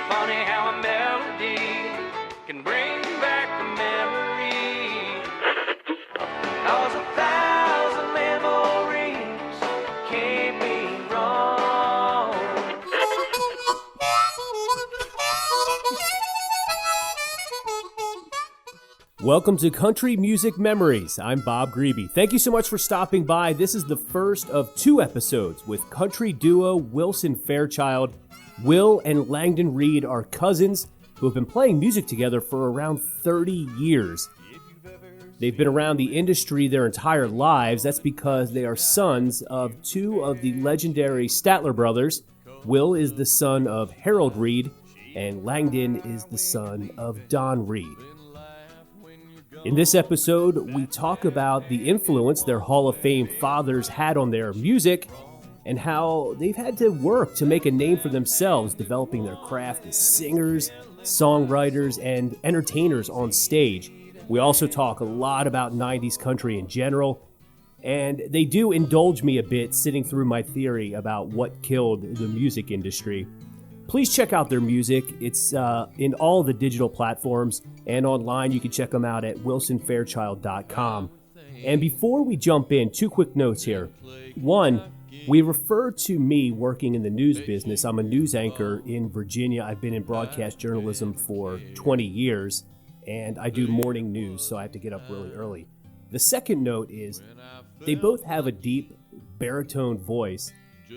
funny how a melody can bring back a memory. 'Cause 1,000 memories can't be wrong. Welcome to Country Music Memories. I'm Bob Grebe. Thank you so much for stopping by. This is the first of 2 episodes with country duo Wilson Fairchild. Wil and Langdon Reid are cousins who have been playing music together for around 30 years. They've been around the industry their entire lives. That's because they are sons of 2 of the legendary Statler brothers. Wil is the son of Harold Reid, and Langdon is the son of Don Reid. In this episode, we talk about the influence their Hall of Fame fathers had on their music and how they've had to work to make a name for themselves, developing their craft as singers, songwriters, and entertainers on stage. We also talk a lot about 90s country in general, and they do indulge me a bit sitting through my theory about what killed the music industry. Please check out their music. It's in all the digital platforms and online. You can check them out at wilsonfairchild.com. And before we jump in, 2 quick notes here. 1, we refer to me working in the news business. I'm a news anchor in Virginia. I've been in broadcast journalism for 20 years, and I do morning news, so I have to get up really early. The second note is they both have a deep baritone voice,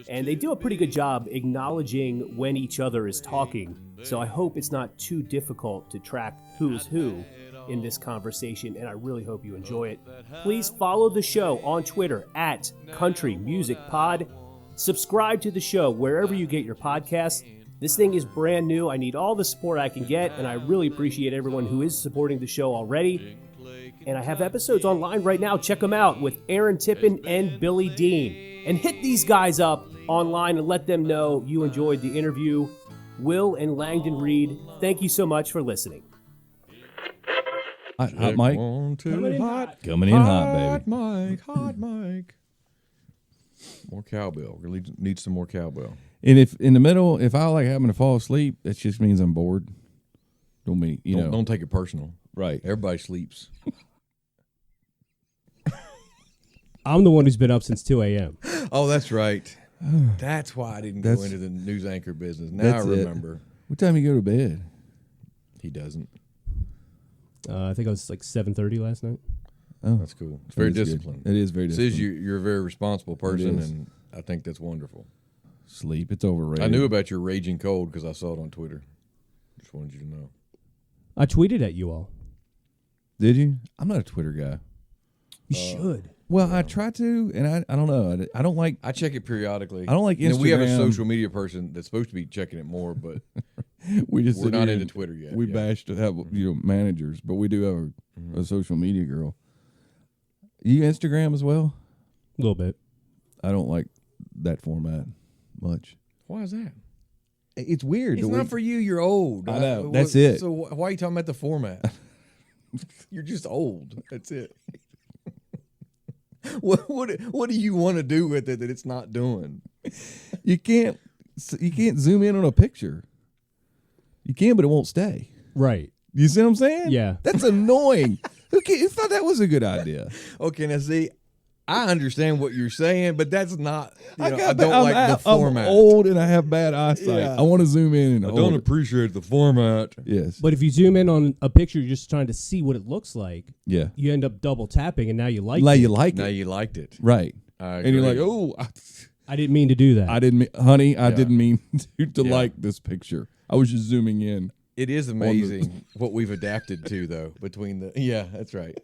and they do a pretty good job acknowledging when each other is talking. So I hope it's not too difficult to track who's who in this conversation, and I really hope you enjoy it. Please follow the show on Twitter at Country Music Pod. Subscribe to the show wherever you get your podcasts. This thing is brand new. I need all the support I can get, and I really appreciate everyone who is supporting the show already. And I have episodes online right now. Check them out with Aaron Tippin and Billy Dean. And hit these guys up online and let them know you enjoyed the interview. Wil and Langdon Reid, thank you so much for listening. Hot mic. Coming in hot. Coming in hot, baby. Hot mic. More cowbell. Really need some more cowbell. And if in the middle, if I like having to fall asleep, that just means I'm bored. Don't mean, Don't take it personal. Right. Everybody sleeps. I'm the one who's been up since 2 a.m. Oh, that's right. That's why I didn't go into the news anchor business. Now I remember. What time you go to bed? He doesn't. I think I was like 7:30 last night. Oh, That's cool. It's very disciplined. It is very disciplined. Says you're a very responsible person, is. and I think that's wonderful. Sleep, it's overrated. I knew about your raging cold because I saw it on Twitter. Just wanted you to know. I tweeted at you all. Did you? I'm not a Twitter guy. You should. Well, I try to, and I don't know. I don't like. I check it periodically. I don't like Instagram. We have a social media person that's supposed to be checking it more, but we're not into Twitter yet. We bash to have managers, but we do have a social media girl. You Instagram as well? A little bit. I don't like that format much. Why is that? It's weird. It's not for you. You're old. I know. That's it. So why are you talking about the format? You're just old. That's it. What do you want to do with it that it's not doing? You can't zoom in on a picture. You can, but it won't stay. Right. You see what I'm saying? Yeah. That's annoying. Who thought that was a good idea? Okay, now see, I understand what you're saying, but that's not. I don't like the format. I'm old and I have bad eyesight. Yeah. I want to zoom in and I don't appreciate the format. Yes. But if you zoom in on a picture, you're just trying to see what it looks like. Yeah. You end up double tapping, and now you like Now it. you like Now it. you liked it, Right. and And you're like, oh, I didn't mean to do that. I didn't mean, honey, I Yeah. didn't mean to Yeah. like this picture. I was just zooming in. It is amazing what we've adapted to, though. That's right.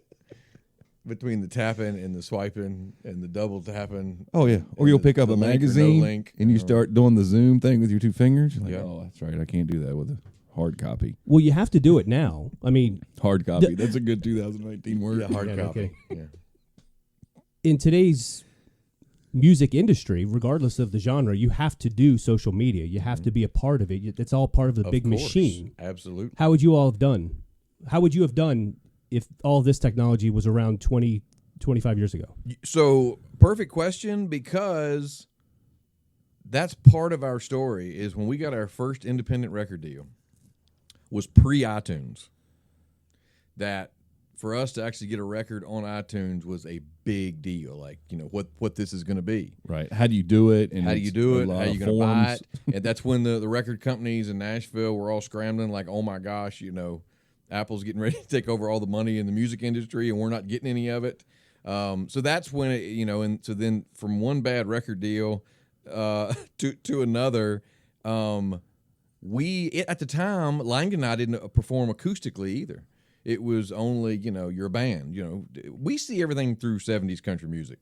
Between the tapping and the swiping and the double tapping. Oh, yeah. Or you'll pick up the a link or no magazine link. and you start doing the zoom thing with your 2 fingers. You're like, Yeah. oh, that's right. I can't do that with a hard copy. Well, you have to do it now. I mean, Hard copy. That's a good 2019 word. Yeah, hard Yeah, copy. okay. Yeah. in today's music industry, regardless of the genre, you have to do social media. You have to be a part of it. It's all part of the big course. machine. Absolutely. How would you all have done? How would you have done if all this technology was around 25 years ago? So, perfect question, because that's part of our story. Is when we got our first independent record deal was pre-iTunes. That for us to actually get a record on iTunes was a big deal. Like, what this is going to be. Right. How do you do it? And how do you do it? How are you going to buy it? forums. And that's when the record companies in Nashville were all scrambling like, oh, my gosh, Apple's getting ready to take over all the money in the music industry, and we're not getting any of it. So that's when it, and so then from one bad record deal to another, at the time, Langdon and I didn't perform acoustically either. It was only, you're a band. We see everything through 70s country music.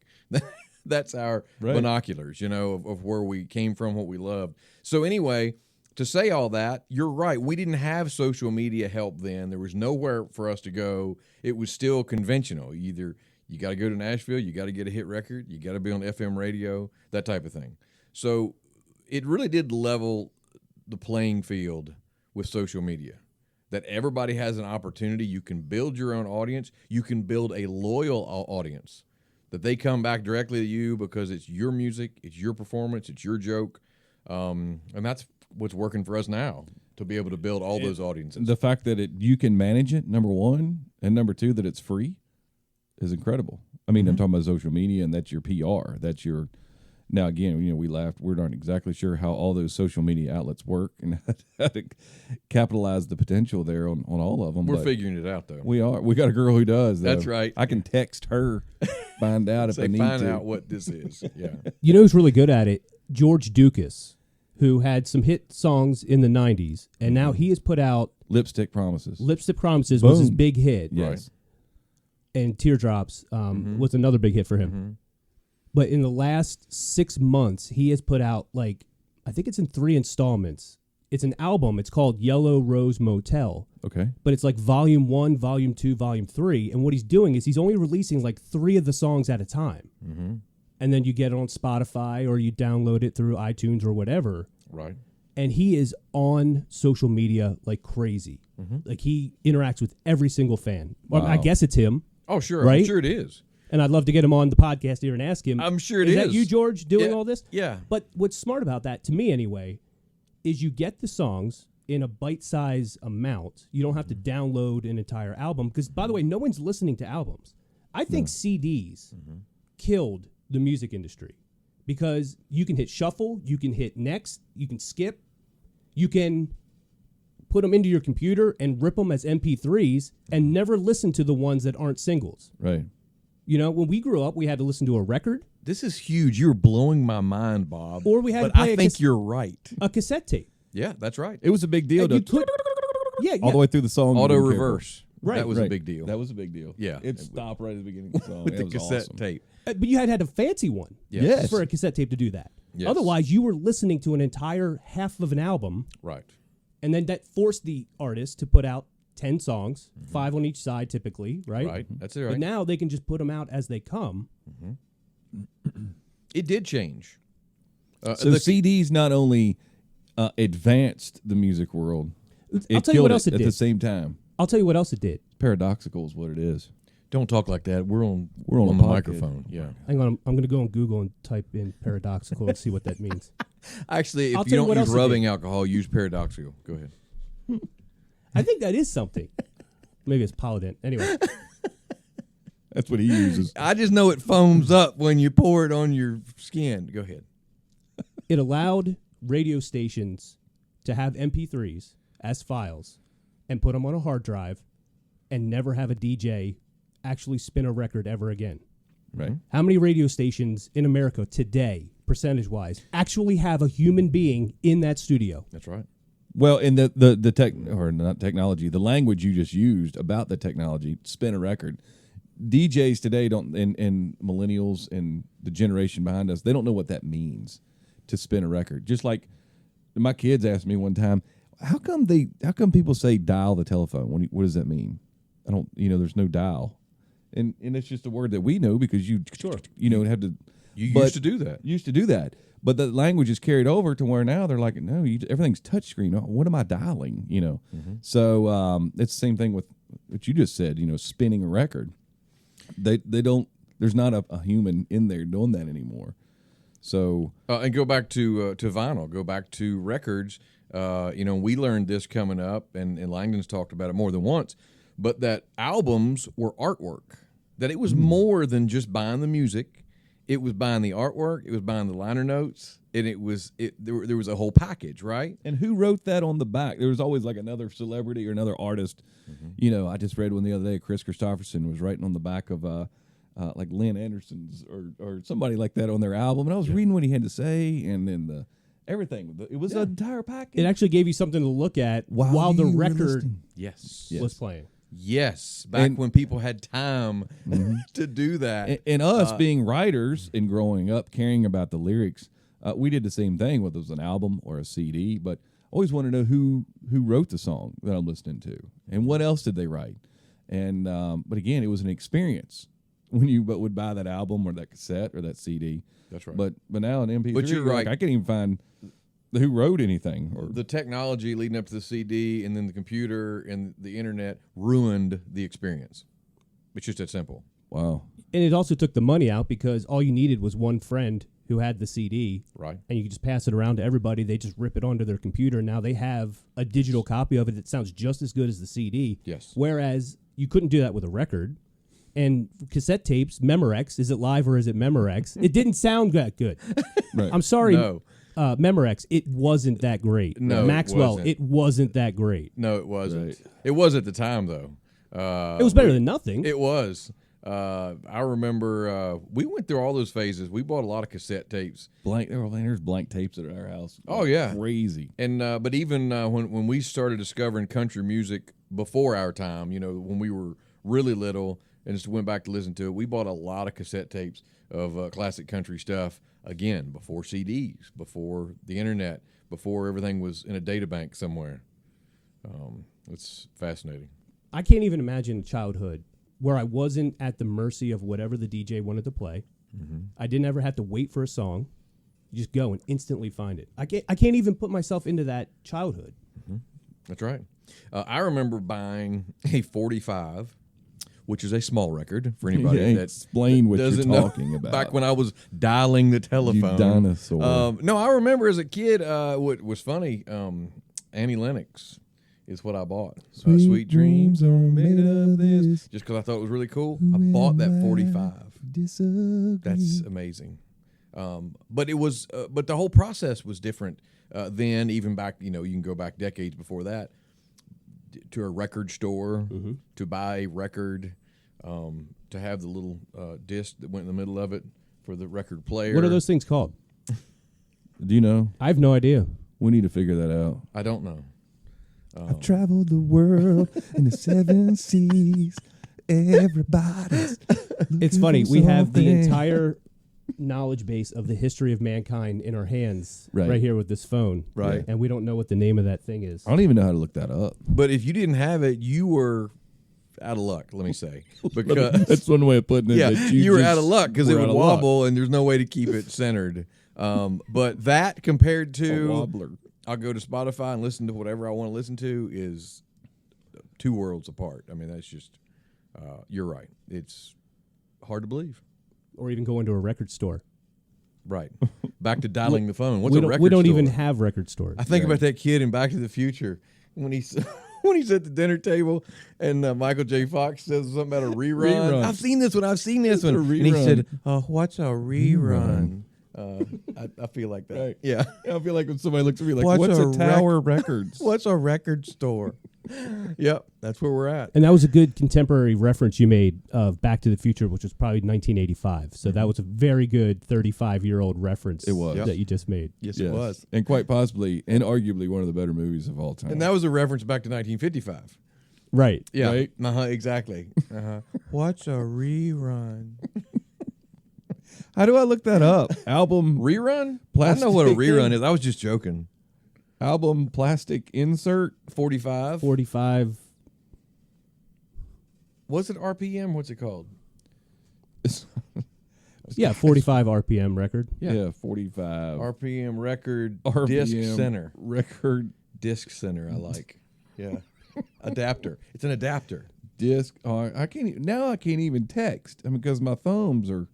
That's our binoculars, of where we came from, what we loved. So anyway, to say all that, you're right. We didn't have social media help then. There was nowhere for us to go. It was still conventional. Either you got to go to Nashville, you got to get a hit record, you got to be on FM radio, that type of thing. So it really did level the playing field with social media. That everybody has an opportunity. You can build your own audience. You can build a loyal audience. That they come back directly to you because it's your music, it's your performance, it's your joke. And that's what's working for us now, to be able to build all those audiences. The fact that you can manage it, number one, and number two, that it's free is incredible. I mean, I'm talking about social media, and that's your PR. That's your... Now, again, we laughed. We're not exactly sure how all those social media outlets work and how to capitalize the potential there on all of them. We're figuring it out, though. We are. We got a girl who does, though. That's right. I can text her, find out if I need to. Find out what this is. Yeah. Who's really good at it? George Dukas, who had some hit songs in the 90s, and now he has put out... Lipstick Promises. Lipstick Promises was his Boom. big hit. Yes. And Teardrops was another big hit for him. But in the last 6 months, he has put out, I think it's in 3 installments. It's an album. It's called Yellow Rose Motel. Okay. But it's like Volume 1, Volume 2, Volume 3. And what he's doing is he's only releasing 3 of the songs at a time. Mm-hmm. And then you get it on Spotify or you download it through iTunes or whatever. Right. And he is on social media like crazy. Mm-hmm. He interacts with every single fan. Well, I guess it's him. Oh, sure. Right? I'm sure it is. And I'd love to get him on the podcast here and ask him. I'm sure it is. is. That you, George, doing all this? Yeah. But what's smart about that, to me anyway, is you get the songs in a bite-sized amount. You don't have to download an entire album. Because, by the way, no one's listening to albums. I think CDs killed the music industry. Because you can hit shuffle, you can hit next, you can skip, you can put them into your computer and rip them as MP3s and never listen to the ones that aren't singles. Right. When we grew up, we had to listen to a record. This is huge. You're blowing my mind, Bob. Or we had but to play I think you're right. a cassette tape. Yeah, that's right. It was a big deal. And you could, all the way through the song. Auto you didn't care reverse. Right. That was a big deal. That was a big deal. Yeah. It stopped right at the beginning of the song. With It the was cassette awesome. tape. But you had a fancy one. Yes. For a cassette tape to do that. Yes. Otherwise, you were listening to an entire half of an album. Right. And then that forced the artist to put out 10 songs, 5 on each side typically, right? Right. That's it, right. But now they can just put them out as they come. It did change. So CDs not only advanced the music world, I'll tell you what else it at did. the same time. I'll tell you what else it did. Paradoxical is what it is. Don't talk like that. We're on a the podcast. microphone. Yeah. Hang on, I'm going to go on Google and type in paradoxical and see what that means. Actually, I'll if you tell you don't what use else it rubbing did. alcohol, use paradoxical. Go ahead. I think that is something. Maybe it's Polydent. Anyway. That's what he uses. I just know it foams up when you pour it on your skin. Go ahead. It allowed radio stations to have MP3s as files and put them on a hard drive and never have a DJ actually spin a record ever again. Right. How many radio stations in America today, percentage-wise, actually have a human being in that studio? That's right. Well, in the tech, or not technology, the language you just used about the technology, spin a record. DJs today don't, and millennials and the generation behind us, they don't know what that means to spin a record. Just like my kids asked me one time, how come people say dial the telephone? What does that mean? I don't, there's no dial. And it's just a word that we know because you have to. You used to do that. Used to do that. But the language is carried over to where now they're like, no, everything's touchscreen. What am I dialing? So it's the same thing with what you just said. Spinning a record. They don't. There's not a human in there doing that anymore. So and go back to vinyl, go back to records. We learned this coming up, and Langdon's talked about it more than once, but that albums were artwork, that it was more than just buying the music. It was buying the artwork, it was buying the liner notes, and there was a whole package, right? And who wrote that on the back? There was always like another celebrity or another artist. I just read one the other day. Chris Christopherson was writing on the back of like Lynn Anderson's or somebody like that on their album, and I was reading what he had to say, and then everything. It was an entire package. It actually gave you something to look at while the record Yes. was playing. Yes, back when people had time to do that. And us being writers and growing up, caring about the lyrics, we did the same thing, whether it was an album or a CD. But I always want to know who wrote the song that I'm listening to, and what else did they write. And but again, it was an experience when you would buy that album or that cassette or that CD. That's right. But now an MP3, But you're right. I can't even find who wrote anything. Or The technology leading up to the CD and then the computer and the internet ruined the experience. It's just that simple. wow. And it also took the money out because all you needed was one friend who had the CD. Right. And you could just pass it around to everybody. They just rip it onto their computer. And now they have a digital copy of it that sounds just as good as the CD. Yes. Whereas you couldn't do that with a record. And cassette tapes, Memorex, is it live or is it Memorex? It didn't sound that good. Right. I'm sorry, No. Memorex, it wasn't that great. No, it Maxwell, wasn't. it wasn't that great. No, it wasn't. Right. It was at the time, though. It was better than nothing. It was. I remember we went through all those phases. We bought a lot of cassette tapes. There's blank tapes at our house. Oh, yeah. Crazy. And but even when we started discovering country music before our time, when we were really little and just went back to listen to it, we bought a lot of cassette tapes of classic country stuff, again, before CDs, before the internet, before everything was in a data bank somewhere. It's fascinating. I can't even imagine childhood where I wasn't at the mercy of whatever the DJ wanted to play. I didn't ever have to wait for a song. You just go and instantly find it. I can't even put myself into that childhood. That's right. I remember buying a 45, which is a small record for anybody Yeah, that explain what you're doesn't know. talking about. Back when I was dialing the telephone. You dinosaur. No, I remember as a kid, what was funny, Annie Lennox is what I bought. Sweet dreams are made of this. Just because I thought it was really cool, I bought that 45. That's amazing. But it was, but the whole process was different then. Even back, you can go back decades before that to a record store to buy a record, to have the little disc that went in the middle of it for the record player. What are those things called? Do you know? I have no idea. We need to figure that out. I don't know. I've traveled the world in the 7 seas. Everybody's. It's funny. We have the entire knowledge base of the history of mankind in our hands right here with this phone. Right. And we don't know what the name of that thing is. I don't even know how to look that up. But if you didn't have it, you were out of luck, let me say. Because That's one way of putting it. yeah, that you were just out of luck because it were would out of luck. wobble and there's no way to keep it centered. But that compared A to wobbler. I'll go to Spotify and listen to whatever I want to listen to is two worlds apart. I mean, that's just you're right. It's hard to believe. Or even go into a record store. Right. Back to dialing the phone. What's we a don't, record we don't store? even have record stores. I think about that kid in Back to the Future when he's when he's at the dinner table and Michael J. Fox says something about a rerun. Rerun. I've seen this one. I've seen this It's one. a And he rerun. said, "What's a rerun?" I feel like that. Right. Yeah. I feel like when somebody looks at me like, What's what's a a Tower Records? What's a record store? Yep, that's where we're at. And that was a good contemporary reference you made of Back to the Future, which was probably 1985. So that was a very good 35-year-old reference It was. that you just made. Yes, it was. And quite possibly, and arguably, one of the better movies of all time. And that was a reference back to 1955. Right. Yeah, Right. Exactly. What's a rerun? How do I look that up? Album Rerun? Plastic I know what a rerun thing? is. I was just joking. album plastic insert. 45. 45. Was it RPM? What's it called? Yeah, 45 RPM record. Yeah, 45. RPM record RPM disc center. record Disc center, I like. Yeah. Adapter. It's an adapter. disc. I can't even text. I mean, because my thumbs are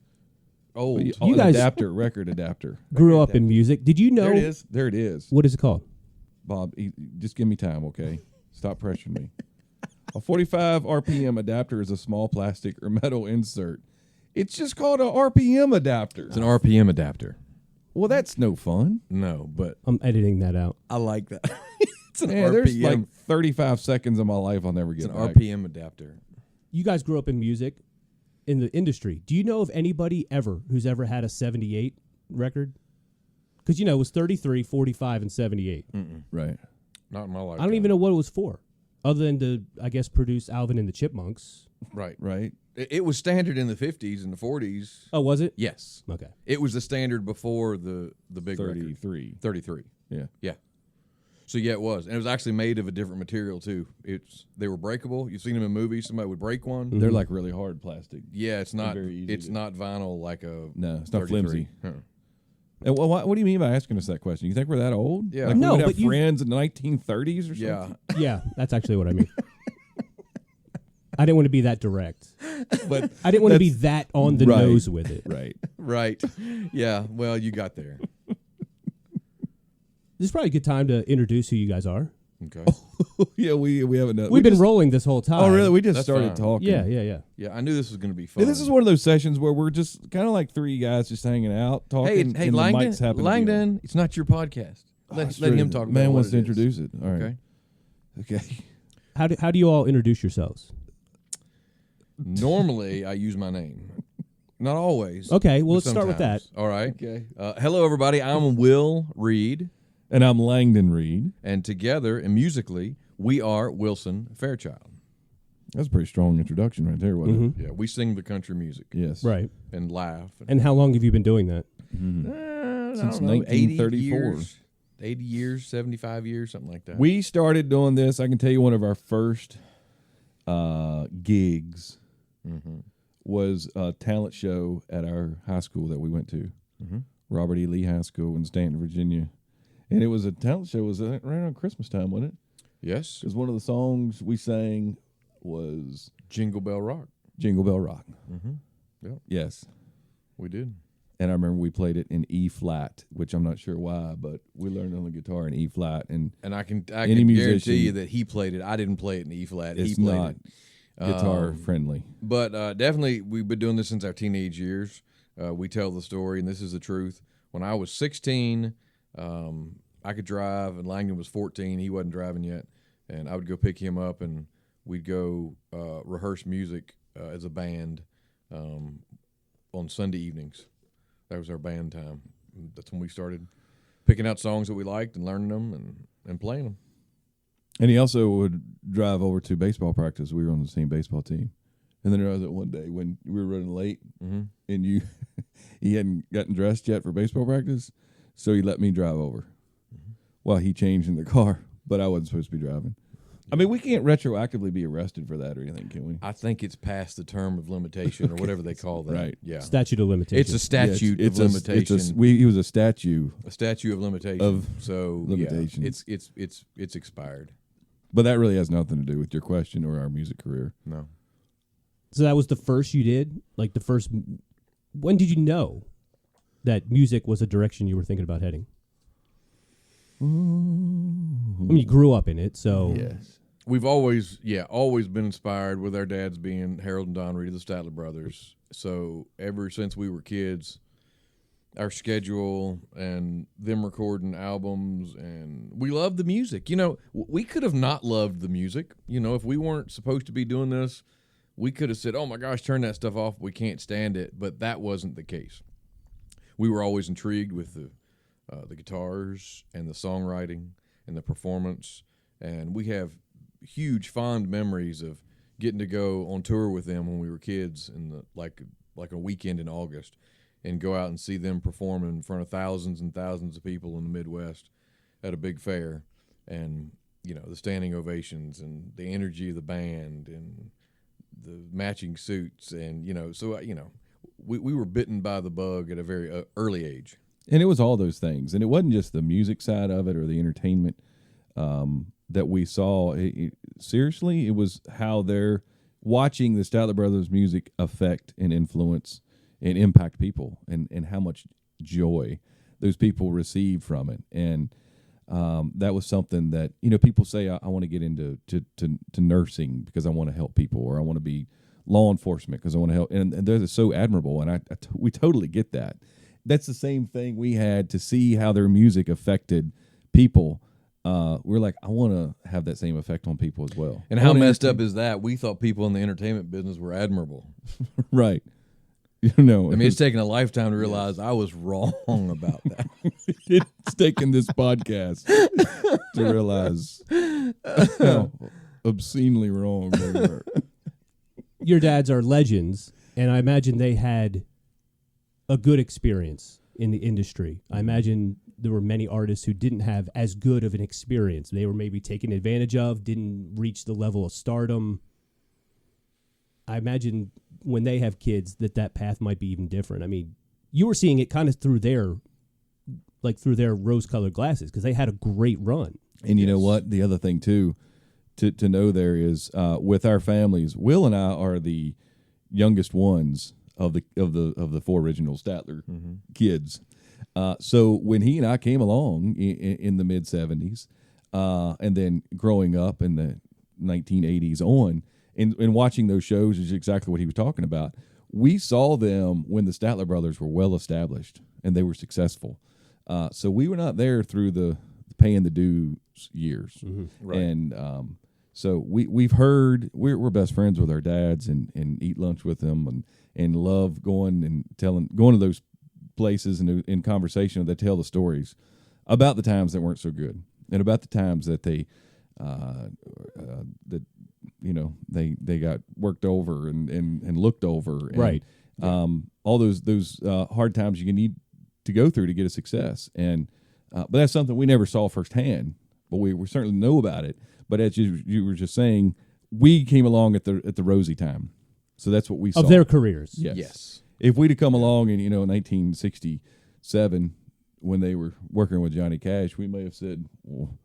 old. You guys- record adapter. Grew up in music. Did you know? There it is. There it is. What is it called? Bob, just give me time, okay? Stop pressuring me. A 45 RPM adapter is a small plastic or metal insert. It's just called an RPM adapter. It's an RPM adapter. Well, that's no fun. No, but I'm editing that out. I like that. It's an Yeah, RPM. there's like 35 seconds of my life I'll never It's get an back. RPM adapter. You guys grew up in music, in the industry. Do you know of anybody who's ever had a 78 record? Because, it was 33, 45, and 78. Right. Not in my life. I don't even know what it was for, other than to, I guess, produce Alvin and the Chipmunks. Right. Right. It was standard in the 50s and the 40s. Oh, was it? Yes. Okay. It was the standard before the big record. 33. 33. Yeah. Yeah. So yeah, it was, and it was actually made of a different material too. They were breakable. You've seen them in movies. Somebody would break one. They're like really hard plastic. Yeah, it's not. very easy It's to- not vinyl like a. No, it's not 33. flimsy. Huh. And what do you mean by asking us that question? You think we're that old? Yeah. Like No, we would but have friends in the 1930s or something? Yeah, Yeah, that's actually what I mean. I didn't want to be that direct. But I didn't want to be that on the Right. nose with it. right. right. Yeah. Well, you got there. This is probably a good time to introduce who you guys are. Okay. Yeah, we haven't done. We've been rolling this whole time. Oh, really? We just That's started fine. talking. Yeah. Yeah, I knew this was going to be fun. Yeah, this is one of those sessions where we're just kind of like three guys just hanging out, talking. Hey, and the mics happen to Langdon. be on. Langdon, it's not your podcast. That's Let true. him talk. Man about wants what to it is. introduce it. All right. Okay. Okay. How do you all introduce yourselves? Normally, I use my name. Not always. Okay, well, but let's start with that. sometimes. All right. Okay. Hello, everybody. I'm Wil Reid, And I'm Langdon Reid. and together and musically, we are Wilson Fairchild. That's a pretty strong introduction right there, wasn't Yeah, we sing the country music it? Yes. Right. and laugh. And how long have you been doing that? Since 1934. 1934. 80 years, 75 years, something like that. We started doing this. I can tell you one of our first gigs was a talent show at our high school that we went to, Robert E. Lee High School in Stanton, Virginia. And it was a talent show. It was right around Christmas time, wasn't it? Yes. Because one of the songs we sang was Jingle Bell Rock. Jingle Bell Rock. Yep. Yes. We did. And I remember we played it in E flat, which I'm not sure why, but we learned on the guitar in E flat. And And I can Any guarantee musician- you that he played it. I didn't play it in E flat. He it's played not it. guitar friendly. But definitely, we've been doing this since our teenage years. We tell the story, and this is the truth. When I was 16, I could drive, and Langdon was 14. He wasn't driving yet. And I would go pick him up, and we'd go rehearse music as a band on Sunday evenings. That was our band time. That's when we started picking out songs that we liked and learning them and playing them. And he also would drive over to baseball practice. We were on the same baseball team. And then there was that one day when we were running late and he hadn't gotten dressed yet for baseball practice. So he let me drive over. Well, he changed in the car, but I wasn't supposed to be driving. I mean, we can't retroactively be arrested for that or anything, can we? I think it's past the term of limitation or whatever they call that. Right. Yeah. Statute of limitations. It's a statute it's of a- limitation. he was a statue, A statute of limitation. Of so limitations. Yeah, it's expired. but that really has nothing to do with your question or our music career. No. So that was the first you did? Like the first. When did you know that music was a direction you were thinking about heading? I mean, you grew up in it, so. Yes. We've always been inspired with our dads being Harold and Don Reid of the Statler Brothers. So ever since we were kids, our schedule and them recording albums, and we loved the music. You know, we could have not loved the music. You know, if we weren't supposed to be doing this, we could have said, oh my gosh, turn that stuff off. We can't stand it. But that wasn't the case. We were always intrigued with the guitars and the songwriting and the performance. And we have huge fond memories of getting to go on tour with them when we were kids in the like a weekend in August and go out and see them perform in front of thousands and thousands of people in the Midwest at a big fair. And, you know, the standing ovations and the energy of the band and the matching suits. And, you know, so, you know, we were bitten by the bug at a very early age. And it was all those things. And it wasn't just the music side of it or the entertainment that we saw. Seriously, it was how they're watching the Statler Brothers music affect and influence and impact people, and how much joy those people receive from it. And that was something that, people say, I want to get into to nursing because I want to help people, or I want to be law enforcement because I want to help. And that is so admirable. And we totally get that. That's the same thing we had to see how their music affected people. We're like, I want to have that same effect on people as well. And how messed up is that? We thought people in the entertainment business were admirable. Right. I mean, it's taken a lifetime to realize I was wrong about that. It's taken this podcast to realize how obscenely wrong we were. Your dads are legends, and I imagine they had a good experience in the industry. I imagine there were many artists who didn't have as good of an experience. They were maybe taken advantage of, didn't reach the level of stardom. I imagine when they have kids that path might be even different. I mean, you were seeing it kind of through their rose-colored glasses because they had a great run. And you know what? The other thing too, to know there is with our families, Wil and I are the youngest ones of the four original Statler kids. So when he and I came along in the mid 70s, and then growing up in the 1980s on, and watching those shows is exactly what he was talking about. We saw them when the Statler brothers were well established and they were successful. So we were not there through the paying the dues years. Right. And so we've heard, we're best friends with our dads and eat lunch with them and love going to those places and in conversation they tell the stories about the times that weren't so good and about the times that they they got worked over and looked over, and, right. All those hard times you need to go through to get a success, and but that's something we never saw firsthand, but we certainly know about it. But as you were just saying, we came along at the rosy time, so that's what we saw of their careers. Yes. If we'd have come along in 1967 when they were working with Johnny Cash, we may have said, "Well,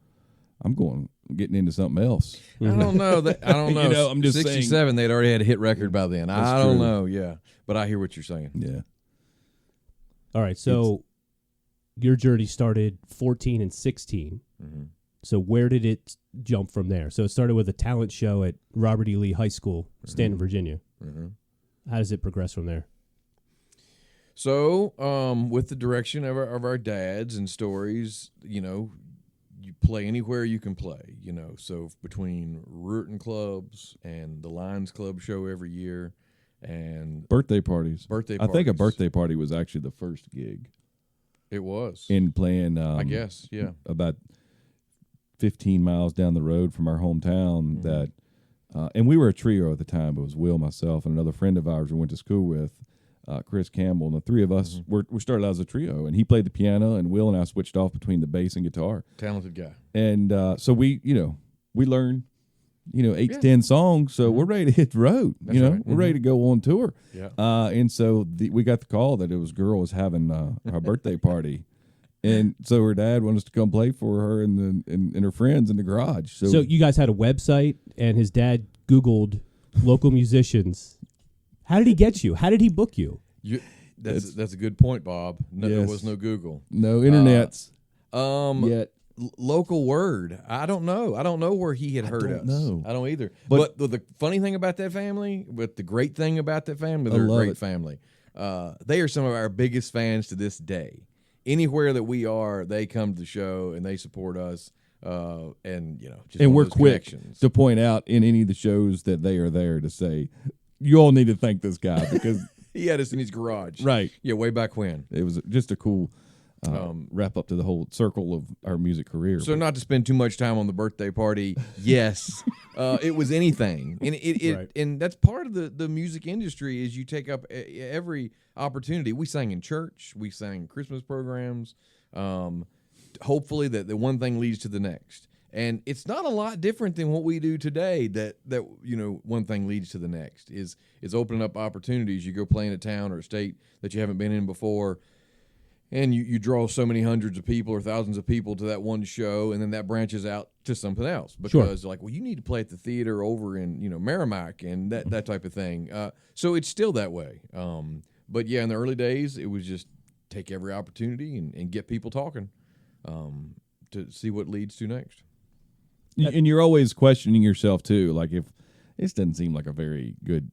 I'm getting into something else." I don't know. I don't know. I'm just 67, saying. they'd already had a hit record by then. That's I don't true. know. Yeah, but I hear what you're saying. Yeah. All right. So your journey started 14 and 16. Mm-hmm. So where did it jump from there? So it started with a talent show at Robert E. Lee High School, Stanton, Virginia. Mm-hmm. How does it progress from there? So, with the direction of our dads and stories, you play anywhere you can play, So between Rootin' Clubs and the Lions Club show every year and Birthday parties. I think a birthday party was actually the first gig. It was. In playing, I guess, yeah. About 15 miles down the road from our hometown that, and we were a trio at the time. It was Wil, myself, and another friend of ours we went to school with, Chris Campbell, and the three of us we started out as a trio, and he played the piano, and Wil and I switched off between the bass and guitar. Talented guy. And so we learned, 8 to 10 songs, so we're ready to hit the road. That's right. We're ready to go on tour. Yeah. And so we got the call that girl was having her birthday party. And so her dad wanted us to come play for her and her friends in the garage. So you guys had a website, and his dad Googled local musicians. How did he get you? How did he book you? That's a good point, Bob. No, Yes. There was no Google. No internets. Yet. Local word. I don't know. I don't know where he had heard us. know. I don't either. But the funny thing about that family, but the great thing about that family, they're a love great it. family. They are some of our biggest fans to this day. Anywhere that we are, they come to the show and they support us. And just and one we're of those quick connections. to point out in any of the shows that they are there to say, you all need to thank this guy because He had us in his garage. right. Yeah, way back when. It was just a cool wrap up to the whole circle of our music career. So not to spend too much time on the birthday party, yes, it was anything, and Right. and that's part of the music industry is you take up every opportunity. We sang in church, we sang Christmas programs. Hopefully that the one thing leads to the next, and it's not a lot different than what we do today. That one thing leads to the next is opening up opportunities. You go play in a town or a state that you haven't been in before. And you draw so many hundreds of people or thousands of people to that one show, and then that branches out to something else because, you need to play at the theater over in Merrimack and that type of thing. So it's still that way. But yeah, in the early days, it was just take every opportunity and get people talking to see what leads to next. And you're always questioning yourself too, like if this doesn't seem like a very good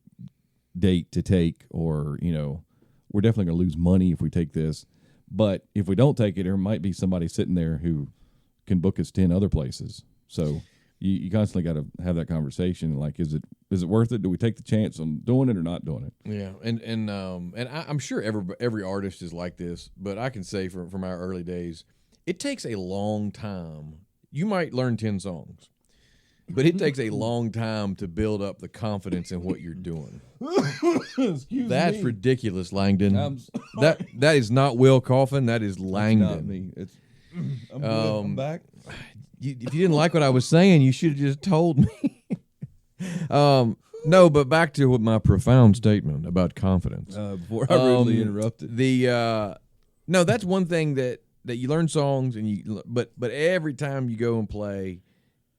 date to take, or we're definitely going to lose money if we take this. But if we don't take it, there might be somebody sitting there who can book us 10 other places. So you constantly got to have that conversation. Like, is it worth it? Do we take the chance on doing it or not doing it? Yeah, and I'm sure every artist is like this, but I can say from our early days, it takes a long time. You might learn 10 songs, but it takes a long time to build up the confidence in what you're doing. That's ridiculous, Langdon. That is not Will Coffin. That is Langdon. Not me. I'm back. If you didn't like what I was saying, you should have just told me. No, but back to my profound statement about confidence. Before I rudely interrupted. No, that's one thing that you learn songs but every time you go and play,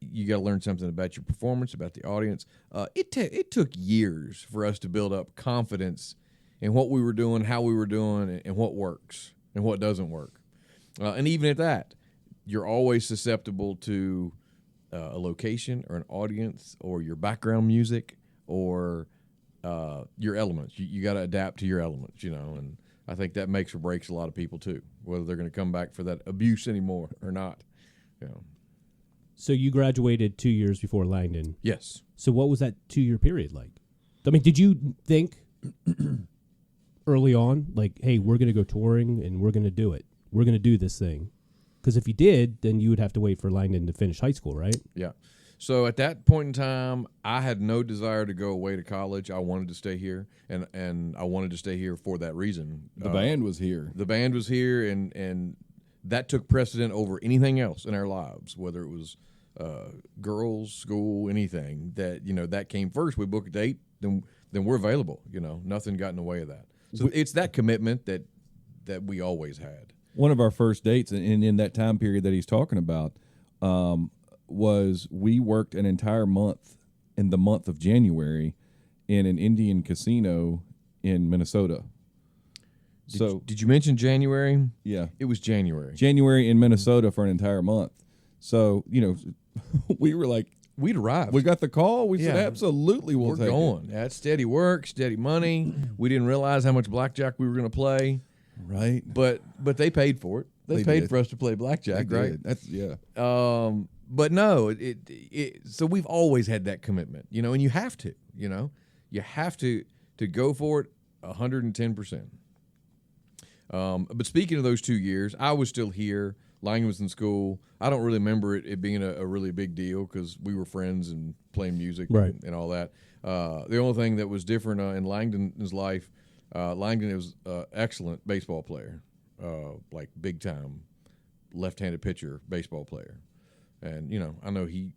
you got to learn something about your performance, about the audience. It took years for us to build up confidence in what we were doing, how we were doing, and what works and what doesn't work. And even at that, you're always susceptible to a location or an audience or your background music or your elements. You got to adapt to your elements, and I think that makes or breaks a lot of people too, whether they're going to come back for that abuse anymore or not. So you graduated 2 years before Langdon. Yes. So what was that 2-year period like? I mean, did you think early on, like, hey, we're going to go touring and we're going to do it. We're going to do this thing. Because if you did, then you would have to wait for Langdon to finish high school, right? Yeah. So at that point in time, I had no desire to go away to college. I wanted to stay here, and I wanted to stay here for that reason. The band was here. The band was here, and that took precedent over anything else in our lives, whether it was girls, school, anything. That came first. We book a date, then we're available. Nothing got in the way of that. So it's that commitment that we always had. One of our first dates, and in that time period that he's talking about, was we worked an entire month in the month of January in an Indian casino in Minnesota. Did you mention January? Yeah. It was January. January in Minnesota for an entire month. So, we were like, we'd arrived. We got the call. We said, absolutely, we're going. That's steady work, steady money. We didn't realize how much blackjack we were going to play. Right. But they paid for it. They paid for us to play blackjack, right? That's, yeah. But no, so we've always had that commitment, and you have to, you have to go for it 110%. But speaking of those 2 years, I was still here. Langdon was in school. I don't really remember it being a really big deal because we were friends and playing music and all that. The only thing that was different in Langdon's life, Langdon was an excellent baseball player, like big time left-handed pitcher baseball player. And, I know he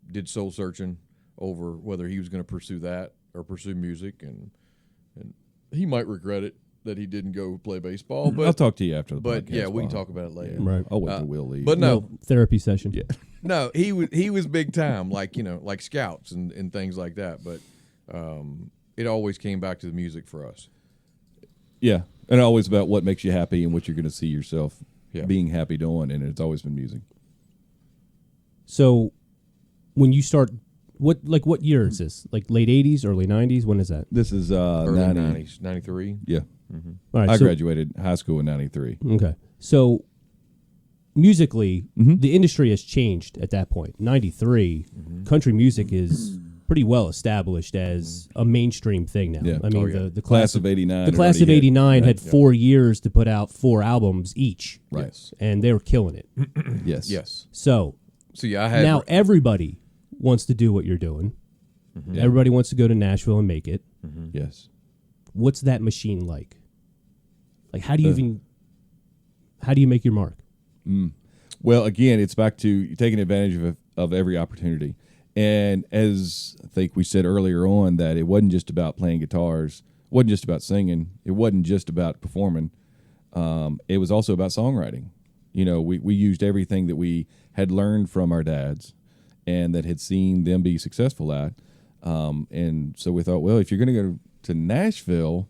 did soul searching over whether he was going to pursue that or pursue music, and he might regret it that he didn't go play baseball. But I'll talk to you after the podcast. But yeah, we can talk about it later. Yeah. Right. I'll wait till Will leave. But no therapy session. Yeah. No, he was big time, like like scouts and things like that. But it always came back to the music for us. Yeah, and always about what makes you happy and what you're going to see yourself being happy doing, and it's always been music. So, when you start, what year is this? Like late 80s, early 90s? When is that? This is early 90s, 93. Yeah. Mm-hmm. All right, I graduated high school in 93. Okay. So, musically, the industry has changed at that point. 93, country music is pretty well established as a mainstream thing now. Yeah. I mean, the class of 89. The class of 89 had 4 years to put out 4 albums each. Right. Yes. And they were killing it. Yes. Yes. So yeah, I had now everybody wants to do what you're doing. Mm-hmm. Everybody wants to go to Nashville and make it. Mm-hmm. Yes. What's that machine like? Like, how do you make your mark? Well, again, it's back to taking advantage of every opportunity. And as I think we said earlier on, that it wasn't just about playing guitars, it wasn't just about singing, it wasn't just about performing. It was also about songwriting. We used everything that we had learned from our dads and that had seen them be successful at. And so we thought, well, if you're going to go to Nashville,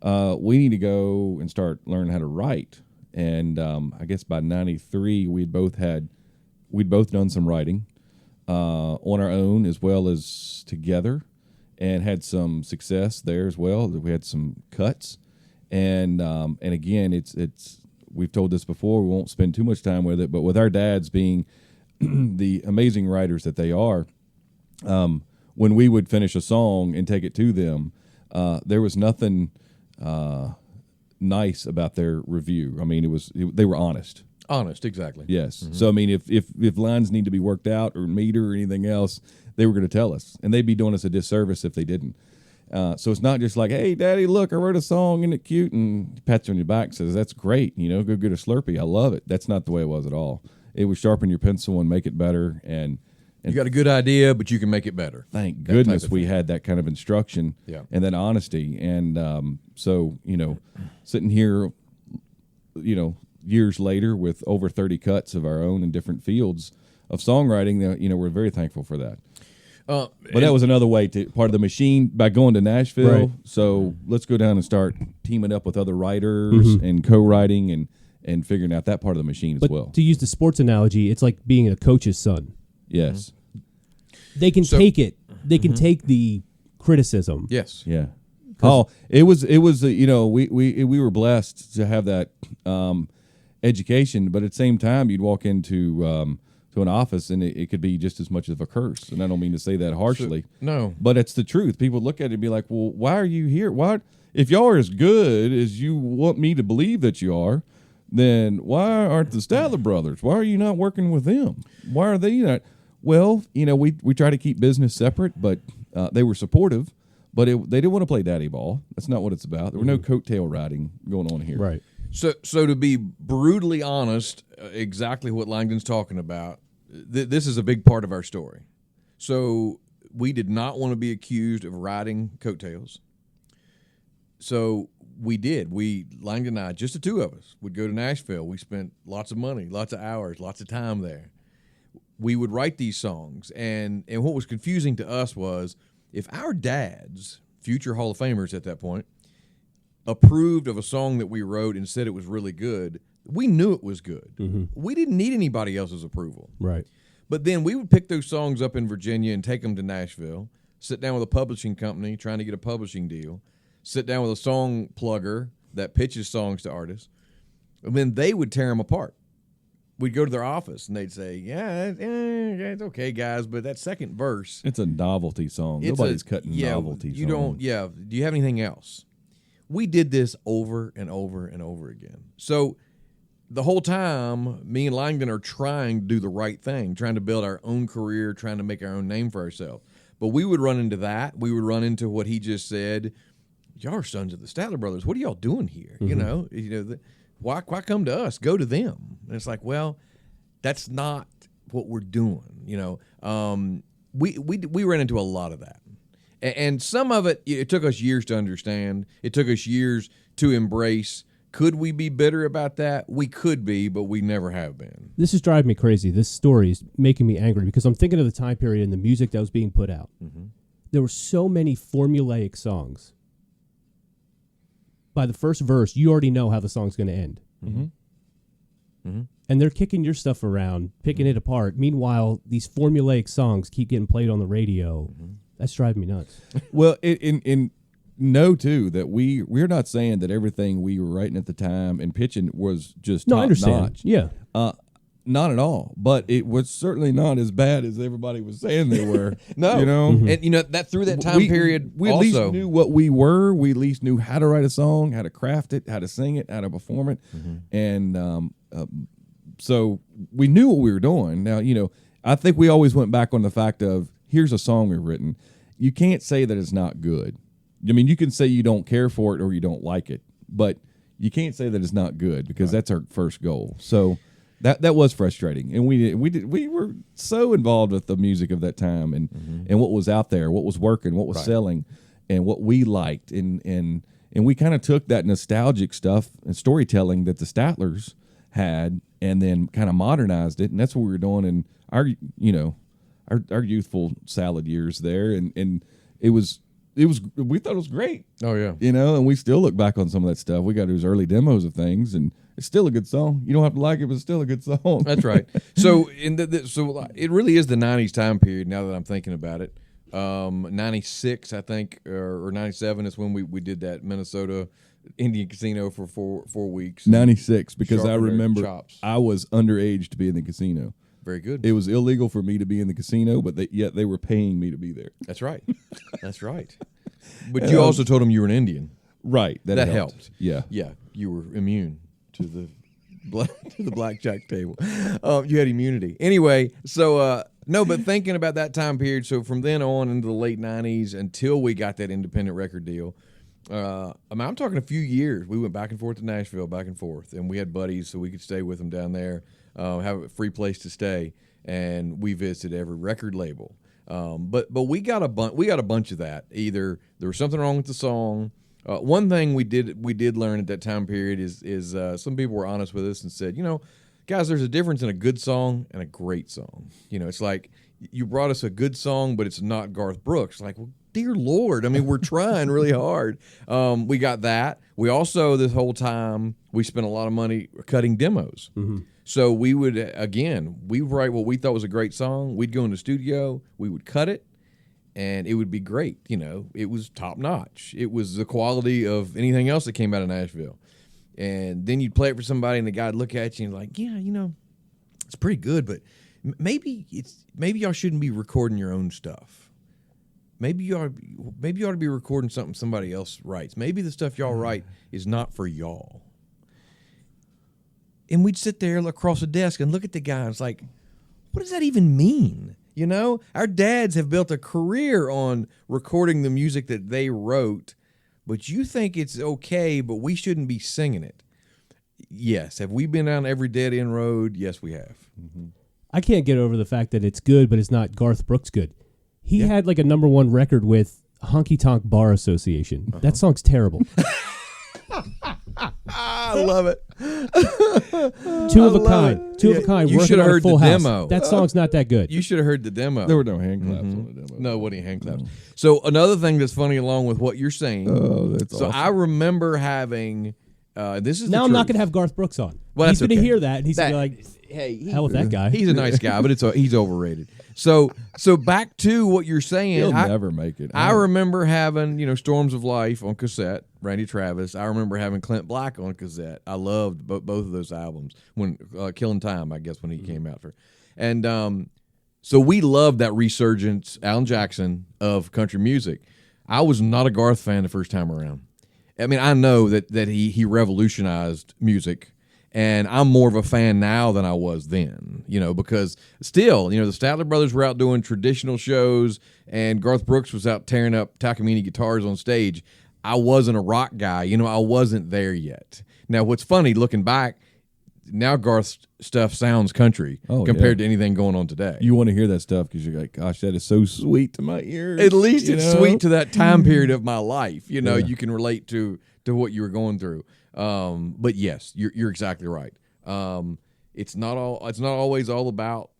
we need to go and start learning how to write. And I guess by '93, we'd both done some writing on our own as well as together, and had some success there as well. We had some cuts, and again, it's we've told this before. We won't spend too much time with it, but with our dads being the amazing writers that they are, when we would finish a song and take it to them, there was nothing nice about their review. I mean, they were honest. Honest, exactly. Yes. Mm-hmm. So I mean, if lines need to be worked out or meter or anything else, they were going to tell us, and they'd be doing us a disservice if they didn't. So it's not just like, hey, Daddy, look, I wrote a song, isn't it cute? And he pats you on your back and says, that's great. Go get a Slurpee. I love it. That's not the way it was at all. It was sharpen your pencil and make it better. And you got a good idea, but you can make it better. Thank goodness we had that kind of instruction and that honesty. And so, sitting here, years later with over 30 cuts of our own in different fields of songwriting, we're very thankful for that. But that was another way to part of the machine by going to Nashville. Right. So let's go down and start teaming up with other writers and co-writing and figuring out that part of the machine as well. To use the sports analogy, it's like being a coach's son. Yes. They can take it. They can take the criticism. Yes. Yeah. Oh, it was we were blessed to have that education, but at the same time, you'd walk into an office and it could be just as much of a curse. And I don't mean to say that harshly. No. But it's the truth. People look at it and be like, well, why are you here? Why, if y'all are as good as you want me to believe that you are, then why aren't the Statler brothers? Why are you not working with them? Why are they not? Well, we try to keep business separate, but they were supportive, but they didn't want to play daddy ball. That's not what it's about. There were no coattail riding going on here. Right. So to be brutally honest, exactly what Langdon's talking about, this is a big part of our story. So we did not want to be accused of riding coattails. So we did. Langdon and I, just the two of us, would go to Nashville. We spent lots of money, lots of hours, lots of time there. We would write these songs, and what was confusing to us was if our dads, future Hall of Famers at that point, approved of a song that we wrote and said it was really good, we knew it was good. Mm-hmm. We didn't need anybody else's approval. Right. But then we would pick those songs up in Virginia and take them to Nashville, sit down with a publishing company trying to get a publishing deal, sit down with a song plugger that pitches songs to artists, and then they would tear them apart. We'd go to their office and they'd say, yeah, it's okay, guys, but that second verse. It's a novelty song. Nobody's cutting novelty songs. Do you have anything else? We did this over and over and over again. So the whole time, me and Langdon are trying to do the right thing, trying to build our own career, trying to make our own name for ourselves. But we would run into that. We would run into what he just said. Y'all are sons of the Statler brothers. What are y'all doing here? Mm-hmm. Why come to us? Go to them. And it's like, well, that's not what we're doing. We ran into a lot of that. And some of it took us years to understand. It took us years to embrace. Could we be bitter about that? We could be, but we never have been. This is driving me crazy. This story is making me angry because I'm thinking of the time period and the music that was being put out. Mm-hmm. There were so many formulaic songs. By the first verse, you already know how the song's going to end. Mm-hmm. Mm-hmm. And they're kicking your stuff around, picking it apart. Meanwhile, these formulaic songs keep getting played on the radio. Mm-hmm. That's driving me nuts. Well, know too that we're not saying that everything we were writing at the time and pitching was just top I understand. Notch. Yeah, not at all. But it was certainly not as bad as everybody was saying they were. No, Mm-hmm. And that through that time period, we at also least knew what we were. We at least knew how to write a song, how to craft it, how to sing it, how to perform it, and so we knew what we were doing. Now, I think we always went back on the fact of here's a song we've written. You can't say that it's not good. I mean, you can say you don't care for it or you don't like it, but you can't say that it's not good because that's our first goal. So that was frustrating, and we were so involved with the music of that time and what was out there, what was working, what was selling, and what we liked, and we kind of took that nostalgic stuff and storytelling that the Statlers had, and then kind of modernized it, and that's what we were doing in our youthful salad years there, and it was we thought it was great. Oh yeah. And we still look back on some of that stuff. We got those early demos of things, and it's still a good song. You don't have to like it, but it's still a good song. That's right. So so it really is the 90s time period now that I'm thinking about it. 96, I think, or 97 is when we did that Minnesota Indian Casino for four weeks. 96, because I Sharpened their remember chops. I was underage to be in the casino. Very good. It was illegal for me to be in the casino, but yet they were paying me to be there. That's right. That's right. But you also told them you were an Indian. Right. That helped. Yeah. Yeah. You were immune to the blackjack table. You had immunity. Anyway, so no, but thinking about that time period, so from then on into the late 90s until we got that independent record deal, I'm talking a few years. We went back and forth to Nashville, back and forth, and we had buddies so we could stay with them down there, have a free place to stay, and we visited every record label. But we got a bunch of that. Either there was something wrong with the song. One thing we did learn at that time period is some people were honest with us and said, guys, there's a difference in a good song and a great song. It's like you brought us a good song, but it's not Garth Brooks. Like, well, dear Lord, I mean, we're trying really hard. We got that. We also, this whole time, we spent a lot of money cutting demos. Mm-hmm. So we would, we write what we thought was a great song. We'd go in the studio, we would cut it, and it would be great. It was top notch. It was the quality of anything else that came out of Nashville. And then you'd play it for somebody, and the guy'd look at you and like, yeah, it's pretty good, but maybe y'all shouldn't be recording your own stuff. Maybe you ought to be recording something somebody else writes. Maybe the stuff y'all write is not for y'all. And we'd sit there across the desk and look at the guy, and it's like, what does that even mean? Our dads have built a career on recording the music that they wrote, but you think it's okay, but we shouldn't be singing it. Yes. Have we been down every dead end road? Yes, we have. Mm-hmm. I can't get over the fact that it's good, but it's not Garth Brooks good. He had like a #1 record with Honky Tonk Bar Association. Uh-huh. That song's terrible. I love it. Two of a kind. You should have heard the demo. That song's not that good. You should have heard the demo. There were no hand claps on the demo. No, what hand claps. No. So another thing that's funny along with what you're saying. Oh, that's awesome. I remember having. This is now. The I'm truth. not going to have Garth Brooks on. Well, he's going to okay. hear that, and he's going to be like, "Hey, hell with that guy." He's a nice guy, but he's overrated. So back to what you're saying. He'll never make it. I remember having Storms of Life on cassette, Randy Travis. I remember having Clint Black on cassette. I loved both of those albums. When Killing Time, I guess, when he came out and so we loved that resurgence, Alan Jackson, of country music. I was not a Garth fan the first time around. I mean, I know that he revolutionized music, and I'm more of a fan now than I was then, because still, the Statler brothers were out doing traditional shows, and Garth Brooks was out tearing up Takamine guitars on stage. I wasn't a rock guy, I wasn't there yet. Now, what's funny, looking back, now Garth's stuff sounds country compared to anything going on today. You want to hear that stuff because you're like, gosh, that is so sweet to my ears. At least it's sweet to that time period of my life. You can relate to what you were going through. But yes, you're exactly right. It's not always all about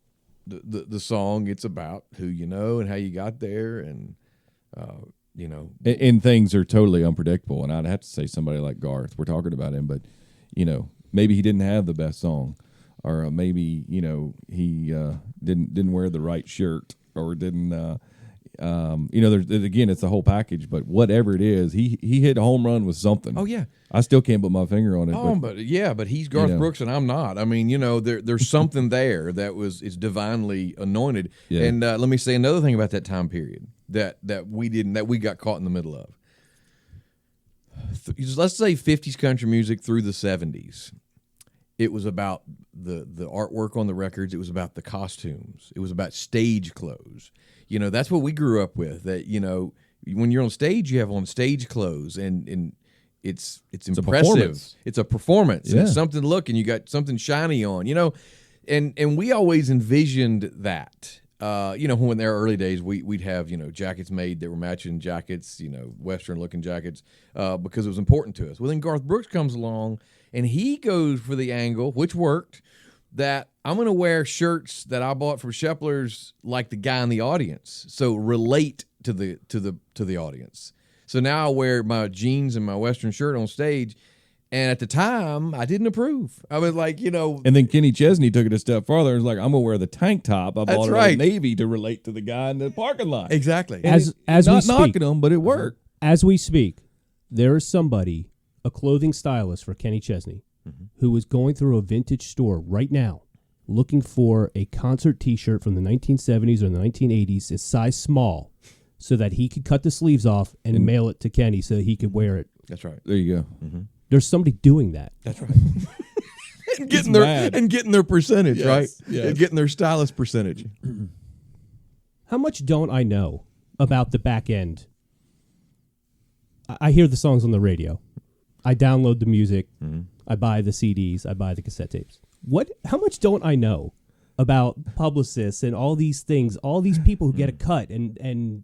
the song. It's about who you know and how you got there, and And things are totally unpredictable. And I'd have to say somebody like Garth. We're talking about him, but maybe he didn't have the best song, or maybe he didn't wear the right shirt, or didn't. There's again, it's the whole package. But whatever it is, he hit a home run with something. Oh yeah, I still can't put my finger on it. But he's Garth Brooks and I'm not. I mean, there's something there that is divinely anointed. Yeah. And let me say another thing about that time period that we got caught in the middle of. Let's say 50s country music through the 70s. It was about the artwork on the records. It was about the costumes. It was about stage clothes. That's what we grew up with. That when you're on stage, you have on stage clothes, and it's impressive. It's a performance. Yeah. It's something to look, and you got something shiny on. And we always envisioned that. When in our early days, we'd have, jackets made that were matching jackets, Western looking jackets, because it was important to us. Well, then Garth Brooks comes along and he goes for the angle, which worked, that I'm going to wear shirts that I bought from Shepler's like the guy in the audience. So relate to the audience. So now I wear my jeans and my Western shirt on stage, and at the time I didn't approve. I was like, And then Kenny Chesney took it a step farther and was like, I'm gonna wear the tank top I bought at Old Navy to relate to the guy in the parking lot. Exactly. As not we speak, knocking him, but it worked. as we speak, there is somebody, a clothing stylist for Kenny Chesney, who is going through a vintage store right now looking for a concert T-shirt from the 1970s or the 1980s, in size small, so that he could cut the sleeves off and mail it to Kenny so that he could wear it. That's right. There you go. There's somebody doing that. That's right. and getting their percentage, right? Yes. And getting their stylist percentage. How much don't I know about the back end? I hear the songs on the radio. I download the music. I buy the CDs. I buy the cassette tapes. How much don't I know about publicists and all these things, all these people who get a cut and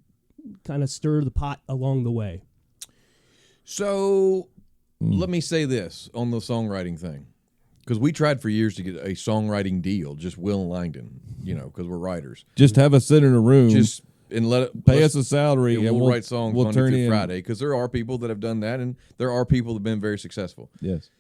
kind of stir the pot along the way? So let me say this on the songwriting thing, because we tried for years to get a songwriting deal, just Wil and Langdon, because we're writers. Just have us sit in a room. And pay us a salary, and we'll write songs we'll Monday turn through in Friday, because there are people that have done that, and there are people that have been very successful. Yes.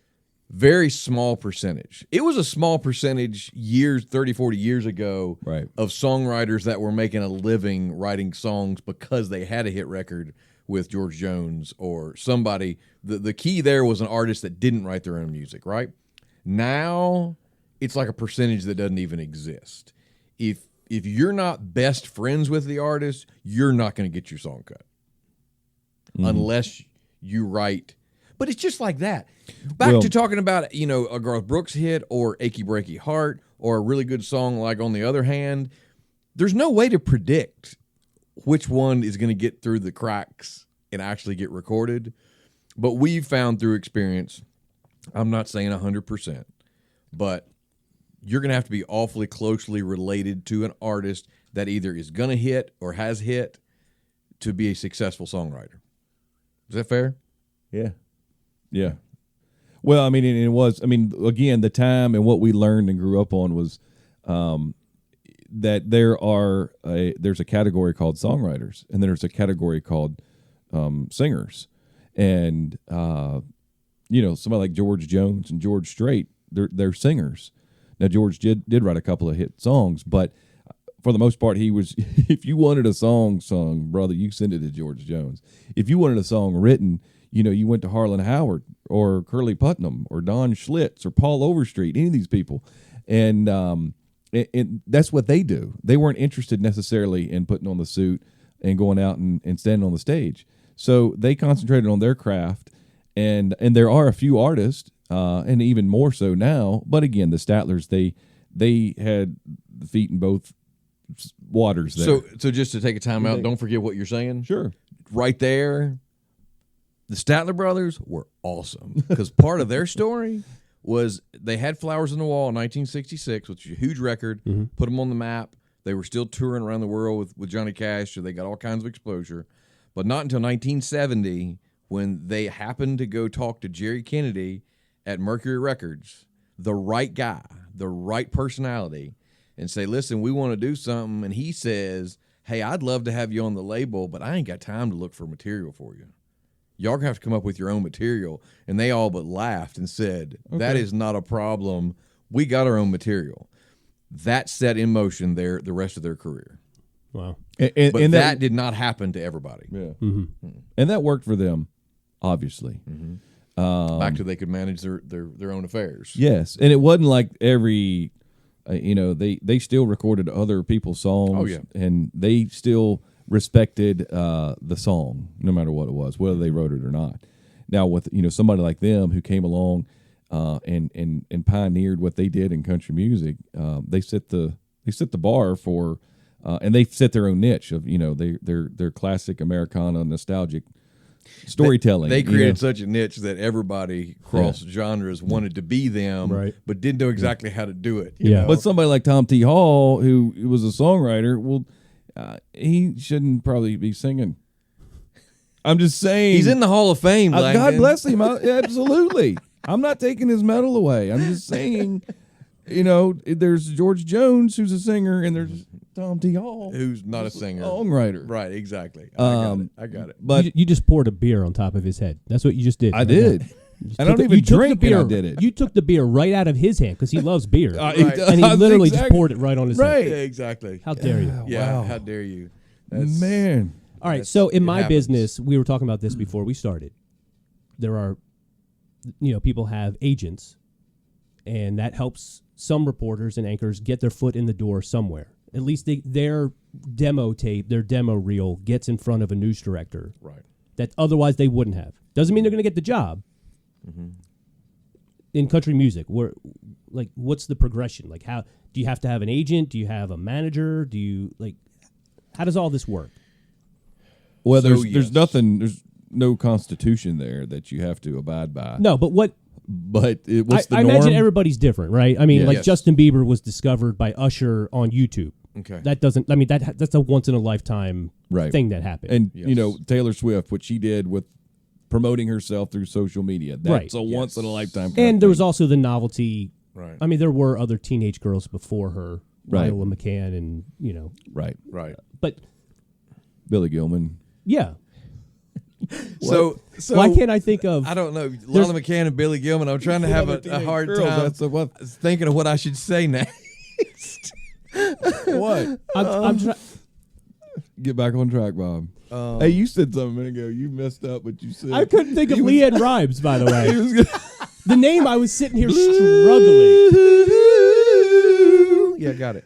Very small percentage. It was a small percentage 30, 40 years ago Right. of songwriters that were making a living writing songs because they had a hit record with George Jones or somebody. The key there was an artist that didn't write their own music, right? Now it's like a percentage that doesn't even exist. If you're not best friends with the artist, you're not going to get your song cut unless you write. But it's just like that. Back to talking about, a Garth Brooks hit or Achy Breaky Heart or a really good song like On the Other Hand. There's no way to predict which one is going to get through the cracks and actually get recorded. But we've found through experience, I'm not saying 100%, but you're going to have to be awfully closely related to an artist that either is going to hit or has hit to be a successful songwriter. Is that fair? Yeah. Yeah. Well, I mean, it was, again, the time and what we learned and grew up on was that there's a category called songwriters, and then there's a category called singers. And, somebody like George Jones and George Strait, they're singers. Now, George did write a couple of hit songs, but for the most part, he was, if you wanted a song sung, brother, you send it to George Jones. If you wanted a song written, you went to Harlan Howard or Curly Putnam or Don Schlitz or Paul Overstreet, any of these people. And that's what they do. They weren't interested necessarily in putting on the suit and going out and standing on the stage. So they concentrated on their craft. And there are a few artists, and even more so now. But again, the Statlers, they had the feet in both waters there. So just to take a time out, don't forget what you're saying. Sure. Right there, the Statler brothers were awesome because part of their story was they had Flowers on the Wall in 1966, which is a huge record, put them on the map. They were still touring around the world with Johnny Cash, so they got all kinds of exposure. But not until 1970, when they happened to go talk to Jerry Kennedy at Mercury Records, the right guy, the right personality, and say, listen, we want to do something. And he says, hey, I'd love to have you on the label, but I ain't got time to look for material for you. Y'all have to come up with your own material. And they all but laughed and said, that is not a problem. We got our own material. That set in motion the rest of their career. Wow. And that did not happen to everybody. Yeah. And that worked for them, obviously. Back to they could manage their own affairs. Yes. And it wasn't like every, they still recorded other people's songs. Oh, yeah. And they still respected the song, no matter what it was, whether they wrote it or not. Now, with somebody like them who came along and pioneered what they did in country music, they set the bar for, and they set their own niche of their classic Americana nostalgic storytelling. They created such a niche that everybody across genres wanted to be them, right, but didn't know exactly how to do it. You know? But somebody like Tom T. Hall, who was a songwriter, well. He shouldn't probably be singing. I'm just saying. He's in the Hall of Fame, God bless him. Absolutely. I'm not taking his medal away. I'm just saying There's George Jones, who's a singer, and there's Tom T. Hall, who's not a singer, songwriter. Right, exactly. I got it. But you just poured a beer on top of his head. That's what you just did. I did. I don't even drink, and I did it. You took the beer right out of his hand because he loves beer, Right. and he literally just poured it right on his Right. head. Yeah, exactly. How dare you? Yeah, Wow. how dare you? Man. All right, so in it my happens. business, we were talking about this before we started. There are, people have agents, and that helps some reporters and anchors get their foot in the door somewhere. At least their demo tape, their demo reel gets in front of a news director. Right. That otherwise they wouldn't have. Doesn't mean they're going to get the job. Mm-hmm. In country music, what's the progression? Like, how do you have to have an agent? Do you have a manager? Do you how does all this work? Well, So, there's yes. nothing. There's no constitution there that you have to abide by. No, but what's the I norm? imagine everybody's different, right? I mean, Yeah. like Yes. Justin Bieber was discovered by Usher on YouTube. Okay. That doesn't. I mean, that's a once in a lifetime Right. thing that happened. And Yes. Taylor Swift, what she did with promoting herself through social media, that's Right. a once in a lifetime. And there was also the novelty. Right. I mean, there were other teenage girls before her, Right. Viola McCann, and right. Right. But Billy Gilman. yeah, So why can't I think of? I don't know. Lola McCann and Billy Gilman. I'm trying to have a hard Girls, time that's what. thinking of what I should say next. What? I'm trying. Get back on track, Bob. Hey, you said something a minute ago. You messed up what you said. I couldn't think of Leanne Rhymes, by the way. He was gonna- The name I was sitting here struggling. Yeah, got it.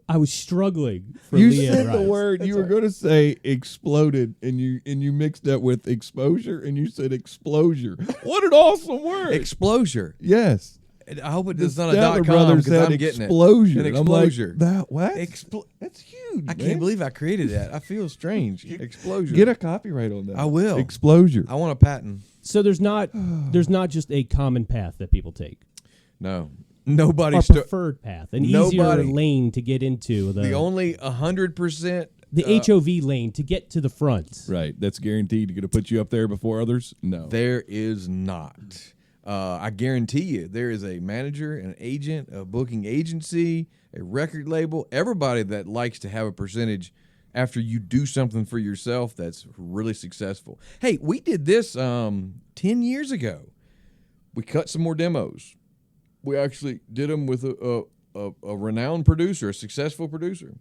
I was struggling for You Leanne said the Rhymes. word. You were going to say exploded, and you mixed that with exposure, and you said exposure. What an awesome word! Explosure. Yes. I hope it's The not a Statler .com brothers because had I'm getting explosion. it. An I'm like, explosion. that what? That's huge. I can't believe I created that. I feel strange. Explosion. Get a copyright on that. I will. Explosure. I want a patent. So there's not just a common path that people take, No. or Nobody's preferred path, an easier Nobody. lane to get into the only 100%. the HOV lane to get to the front. Right. That's guaranteed to put you up there before others. No. There is not. I guarantee you, there is a manager, an agent, a booking agency, a record label, everybody that likes to have a percentage after you do something for yourself that's really successful. Hey, we did this 10 years ago. We cut some more demos. We actually did them with a renowned producer, a successful producer.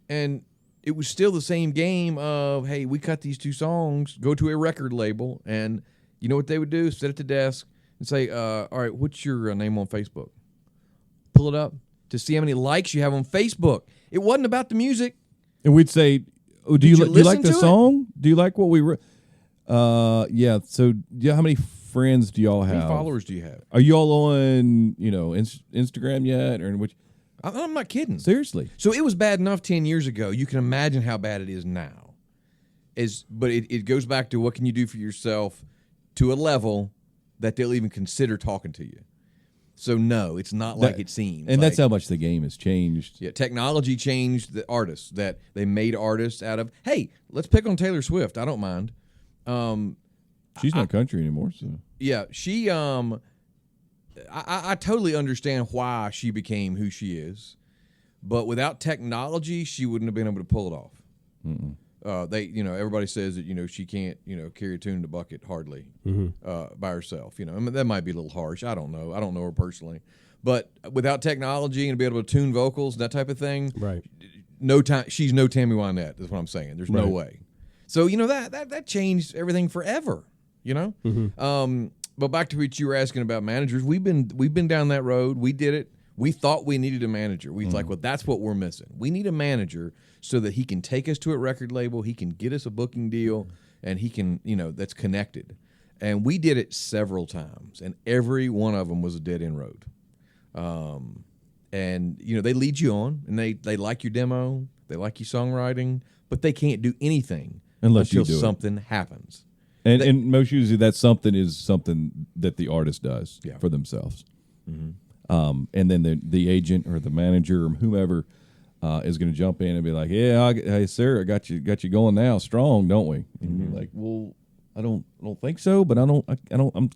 And it was still the same game of, hey, we cut these 2 songs, go to a record label, and you know what they would do? Sit at the desk and say, all right, what's your name on Facebook? Pull it up to see how many likes you have on Facebook. It wasn't about the music. And we'd say, oh, do Did you you like listen the to it? song? Do you like what we were? Yeah. So, how many friends do y'all How have? many followers do you have? Are you all on, Instagram yet, or in which? I'm not kidding. Seriously. So it was bad enough 10 years ago. You can imagine how bad it is now. But it goes back to what can you do for yourself to a level that they'll even consider talking to you. So no, it's not like it seems. And that's Like, how much the game has changed. yeah, technology changed the artists, that they made artists out of, hey, let's pick on Taylor Swift. I don't mind. She's not country anymore, so. Yeah, she I totally understand why she became who she is, but without technology, she wouldn't have been able to pull it off. Everybody says that she can't carry a tune in a bucket hardly by herself. I mean, that might be a little harsh. I don't know. I don't know her personally, but without technology and be able to tune vocals, that type of thing, Right. no time. She's no Tammy Wynette. Is what I'm saying. There's no Right. way. So that changed everything forever. But back to what you were asking about managers, we've been down that road. We did it. We thought we needed a manager. We was like, well, that's what we're missing. We need a manager so that he can take us to a record label, he can get us a booking deal, and he can, that's connected. And we did it several times, and every one of them was a dead end road. And they lead you on, and they like your demo, they like your songwriting, but they can't do anything Unless you until do it. something happens. And most usually that something is something that the artist does Yeah. for themselves. And then the agent or the manager or whomever is going to jump in and be like, "Yeah, hey sir, I got you going now, strong, don't we?" And you're like, "Well, I don't think so, but I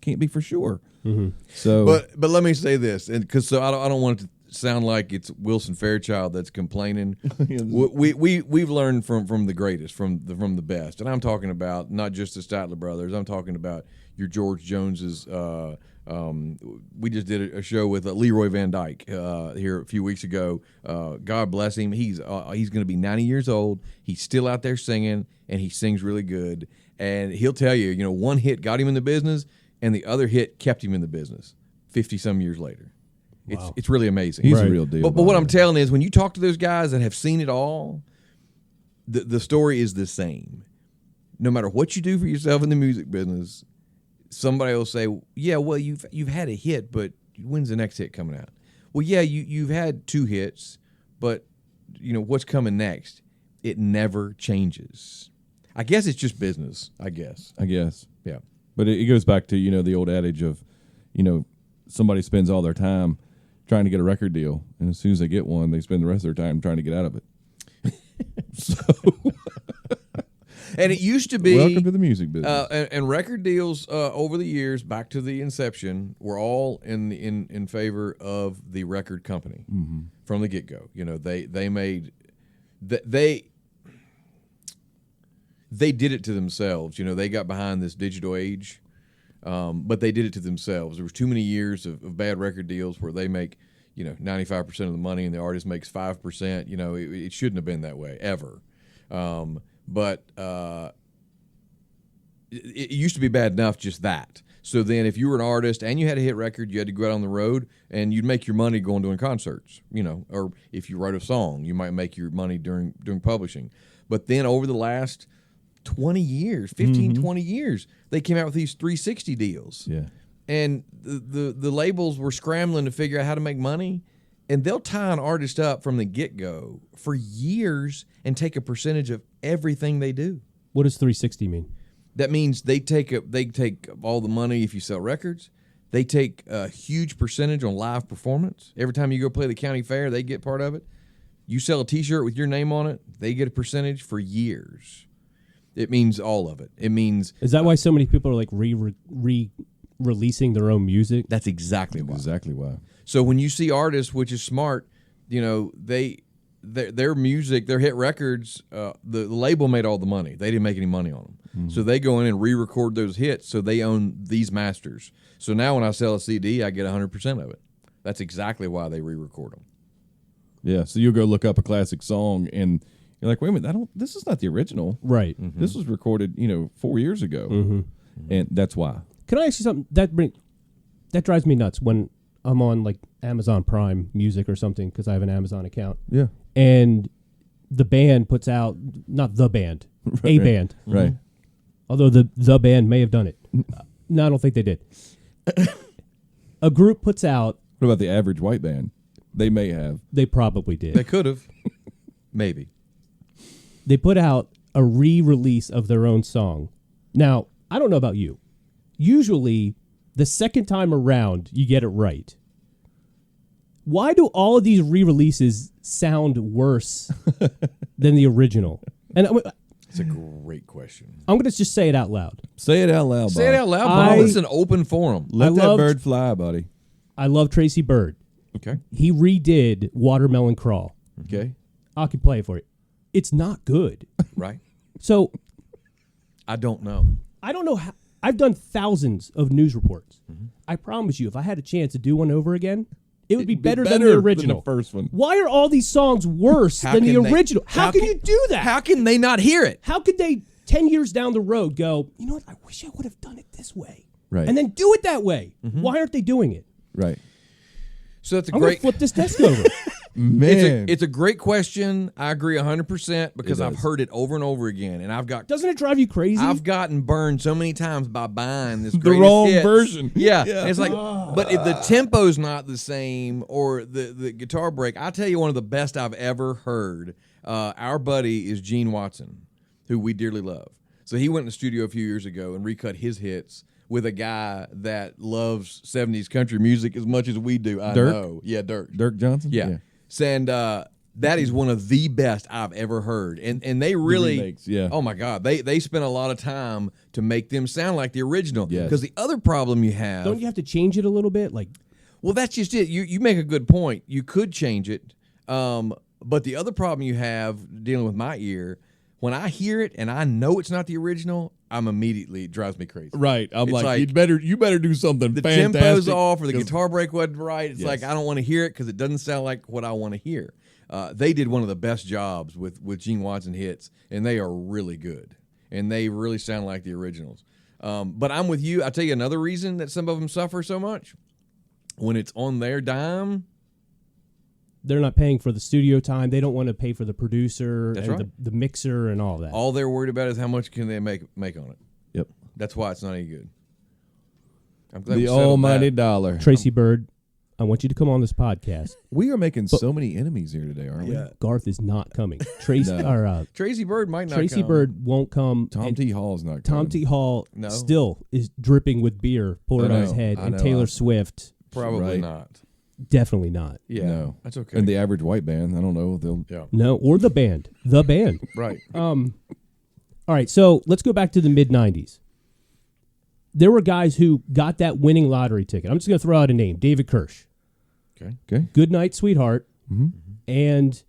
can't be for sure. Mm-hmm. So, but let me say this, and because I don't want it to sound like it's Wilson Fairchild that's complaining. We've learned from the greatest, from the best, and I'm talking about not just the Statler brothers. I'm talking about your George Joneses. We just did a show with Leroy Van Dyke here a few weeks ago. God bless him. He's going to be 90 years old. He's still out there singing, and he sings really good. And he'll tell you, one hit got him in the business, and the other hit kept him in the business 50-some years later. Wow. It's really amazing. He's a real deal. But what I'm telling is, when you talk to those guys that have seen it all, the story is the same. No matter what you do for yourself in the music business, somebody will say, yeah, well, you've had a hit, but when's the next hit coming out? Well, yeah, you've had 2 hits, but what's coming next? It never changes. I guess it's just business, I guess. Yeah. But it goes back to, the old adage of, somebody spends all their time trying to get a record deal, and as soon as they get one, they spend the rest of their time trying to get out of it. And it used to be welcome to the music business. And record deals over the years, back to the inception, were all in favor of the record company from the get go. They did it to themselves. They got behind this digital age, but they did it to themselves. There was too many years of bad record deals where they make 95% of the money and the artist makes 5%. It shouldn't have been that way ever. But it used to be bad enough just that. So then if you were an artist and you had a hit record, you had to go out on the road and you'd make your money going doing concerts, or if you wrote a song, you might make your money during publishing. But then over the last 20 years, 15, 20 years, they came out with these 360 deals. Yeah. And the labels were scrambling to figure out how to make money. And they'll tie an artist up from the get-go for years and take a percentage of everything they do. What does 360 mean? That means they take all the money if you sell records. They take a huge percentage on live performance. Every time you go play the county fair, they get part of it. You sell a T-shirt with your name on it, they get a percentage for years. It means all of it. It means... Is that why so many people are like releasing their own music? That's exactly why. Exactly why. So when you see artists, which is smart, their music, their hit records, the label made all the money. They didn't make any money on them. Mm-hmm. So they go in and re-record those hits, so they own these masters. So now when I sell a CD, I get 100% of it. That's exactly why they re-record them. Yeah, so you'll go look up a classic song, and you're like, wait a minute, this is not the original. Right. Mm-hmm. This was recorded, 4 years ago. Mm-hmm. And that's why. Can I ask you something? That drives me nuts when I'm on like Amazon Prime Music or something, because I have an Amazon account. Yeah. And the band puts out, not the band, a band. Right. Although the band may have done it. No, I don't think they did. A group puts out. What about the average white band? They may have. They probably did. They could have. Maybe. They put out a re-release of their own song. Now, I don't know about you. Usually, the second time around, you get it right. Why do all of these re-releases sound worse than the original? And it's a great question. I'm going to just say it out loud. Say it out loud, Bob. Say it out loud, Bob. It's an open forum. Let that bird fly, buddy. I love Tracy Bird. Okay. He redid Watermelon Crawl. Okay. I can play it for you. It's not good. Right. So. I don't know. I don't know how. I've done thousands of news reports. Mm-hmm. I promise you, if I had a chance to do one over again, it would be better than the original. Than the first one. Why are all these songs worse than the original? How can you do that? How can they not hear it? How could they, 10 years down the road, go, you know what, I wish I would have done it this way. Right. And then do it that way. Mm-hmm. Why aren't they doing it? Right. So that's I'm going to flip this desk over. Man. It's a great question. I agree 100% because I've heard it over and over again, and I've got. Doesn't it drive you crazy? I've gotten burned so many times by buying this the wrong hits. version. Yeah. And it's like, but if the tempo's not the same or the guitar break, I tell you, one of the best I've ever heard. Our buddy is Gene Watson, who we dearly love. So he went in the studio a few years ago and recut his hits with a guy that loves 70s country music as much as we do. I know. Yeah, Dirk. Dirk Johnson? Yeah. And That is one of the best I've ever heard, and they really, remakes, yeah. Oh my God, they spent a lot of time to make them sound like the original. Yes. Because the other problem you have, Don't you have to change it a little bit? Like, well, that's just it. You make a good point. You could change it, but the other problem you have dealing with my ear, when I hear it and I know it's not the original, it drives me crazy. Right. I'm It's like, you better do something The fantastic. tempo's off or the 'cause- guitar break wasn't right. It's Yes. like I don't want to hear it because it doesn't sound like what I want to hear. They did one of the best jobs with Gene Watson hits, and they are really good, and they really sound like the originals. But I'm with you. I'll tell you another reason that some of them suffer so much. When it's on their dime, they're not paying for the studio time. They don't want to pay for the producer That's and right. the mixer and all that. all they're worried about is how much can they make on it. Yep. That's why it's not any good. I'm glad we The settled almighty that. dollar. Tracy Bird, I want you to come on this podcast. We are making so many enemies here today, aren't we? Garth is not coming. Tracy No. or Tracy Bird might not Tracy come. Bird won't come. Tom and T. Hall's not Tom coming. T. Hall No. still is dripping with beer poured I on his know, head, I and know. Taylor Swift Probably Right. not. definitely not. Yeah, No. that's okay. And the average white band, I don't know. They'll yeah, No, or the band, right. All right, so let's go back to the mid-'90s. There were guys who got that winning lottery ticket. I'm just going to throw out a name, David Kirsch. okay. Good Night, Sweetheart, Mm-hmm. and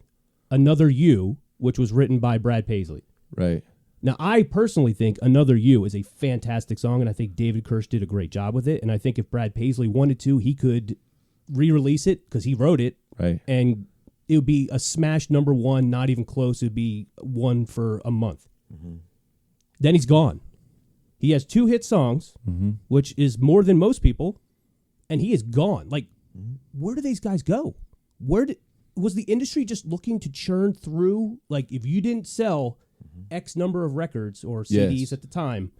Another You, which was written by Brad Paisley. Right. Now, I personally think Another You is a fantastic song, and I think David Kirsch did a great job with it. And I think if Brad Paisley wanted to, he could re-release it because he wrote it, Right. and it would be a smash number one, not even close. It would be one for a month. Then he's gone. He has 2 hit songs, which is more than most people, and he is gone. Like, where do these guys go? Was the industry just looking to churn through? Like, if you didn't sell X number of records or CDs Yes. at the time,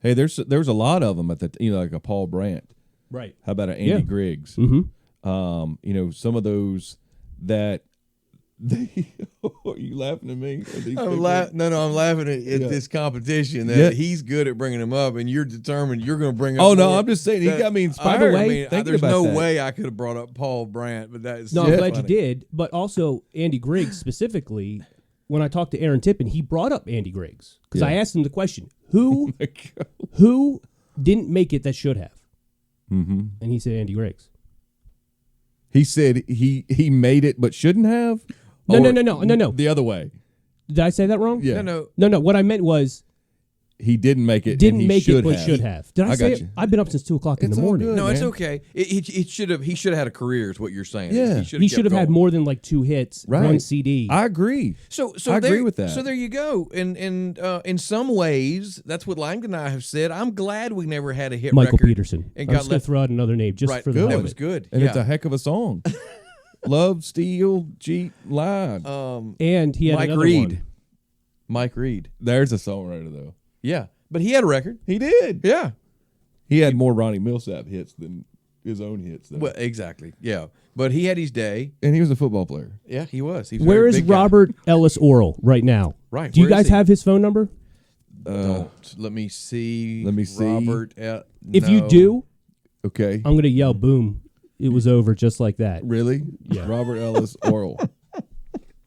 Hey, there's a lot of them at the like a Paul Brandt. right? How about an Andy Yeah. Griggs? Mm-hmm. Some of those that they. Are you laughing at me? Are these people- I'm laughing at Yeah. this competition that Yeah. he's good at bringing them up, and you're determined you're going to bring up. Oh no, more. I'm just saying he That- got me By inspired. the way, I mean, thinking there's about no that. way I could have brought up Paul Brandt, but that is No, so I'm glad funny. you did. But also, Andy Griggs specifically, when I talked to Aaron Tippin, he brought up Andy Griggs because I Yeah. asked him the question, who My God. who didn't make it that should have? Mhm. And he said Andy Griggs. He said he made it but shouldn't have. No, Or no. The other way. Did I say that wrong? Yeah. No. What I meant was He didn't make it. didn't and he make should it but have. should have. Did I, I say got it? you. I've been up since 2:00 in It's the all morning. good. No, it's man. okay. He should have had a career, is what you're saying. Yeah. He should have had more than like 2 hits, Right. 1 CD. I agree. So I agree there- with that. So there you go. And in some ways, that's what Langdon and I have said. I'm glad we never had a hit Michael record. Peterson. and I'm got just going left- to throw out another name just Right, for the good. hell That of was it. good. And yeah. it's a heck of a song. Love, steal, cheat, lie. And he had Mike another Reed. one. Mike Reed. There's a songwriter though. Yeah, but he had a record. He did. Yeah. He had more Ronnie Millsap hits than his own hits though. Well, exactly. Yeah, but he had his day. And he was a football player. Yeah, he was. He was a Where very is big guy. Robert Ellis Oral right now? Right, Do you where is guys he? have his phone number? Don't. Let me see. Let me see. Robert. If you no. do, Okay. I'm going to yell, boom. It was over just like that. Really? Yeah. Robert Ellis Oral.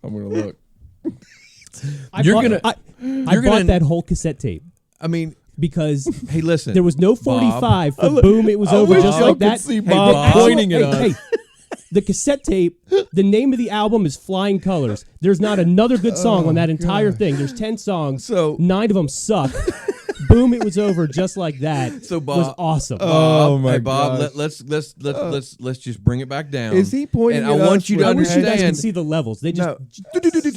I'm gonna look. I You're bought, gonna- I you're bought gonna- that whole cassette tape I mean, because hey, listen. there was no Bob. 45 for boom. It was over wish just y'all like could that. see Hey, Bob the actual- pointing at hey, us. hey, the cassette tape, the name of the album is Flying Colors. There's not another good song on that entire thing. There's 10 songs. So- 9 of them suck. Boom, it was over just like that. So, was Bob- awesome. Oh my Hey, Bob, gosh. let's just bring it back down. Is he pointing And at I want us you to with- I wish you guys could understand. see the levels. They just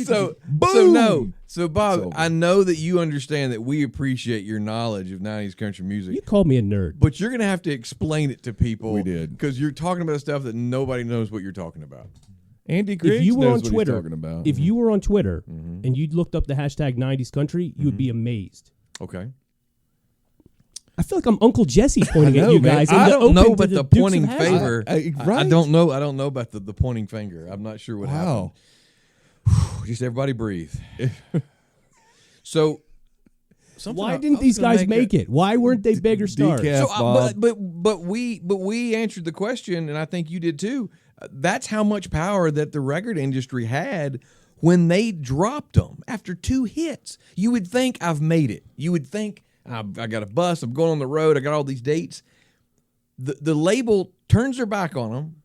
So Boom! no. So Bob, It's over. I know that you understand that we appreciate your knowledge of 90s country music. you called me a nerd. But you're going to have to explain it to people. We did. Because you're talking about stuff that nobody knows what you're talking about. Andy Griggs If you were knows on what he's Twitter, talking about. if you were on Twitter and you looked up the hashtag 90s country, you would be amazed. Okay. I feel like I'm Uncle Jesse pointing I at know, you man. guys. I and don't open know to about the Dukes of pointing Hazzard. favor. I- I right. don't know. I don't know about the pointing finger. I'm not sure what Wow. happened. Just everybody breathe. So, Why didn't these guys make it? Why weren't they bigger stars? Decaf. So, Bob. but we answered the question, and I think you did too. That's how much power that the record industry had when they dropped them after 2 hits. You would think, I've made it. You would think, I got a bus, I'm going on the road, I got all these dates. The label turns their back on them.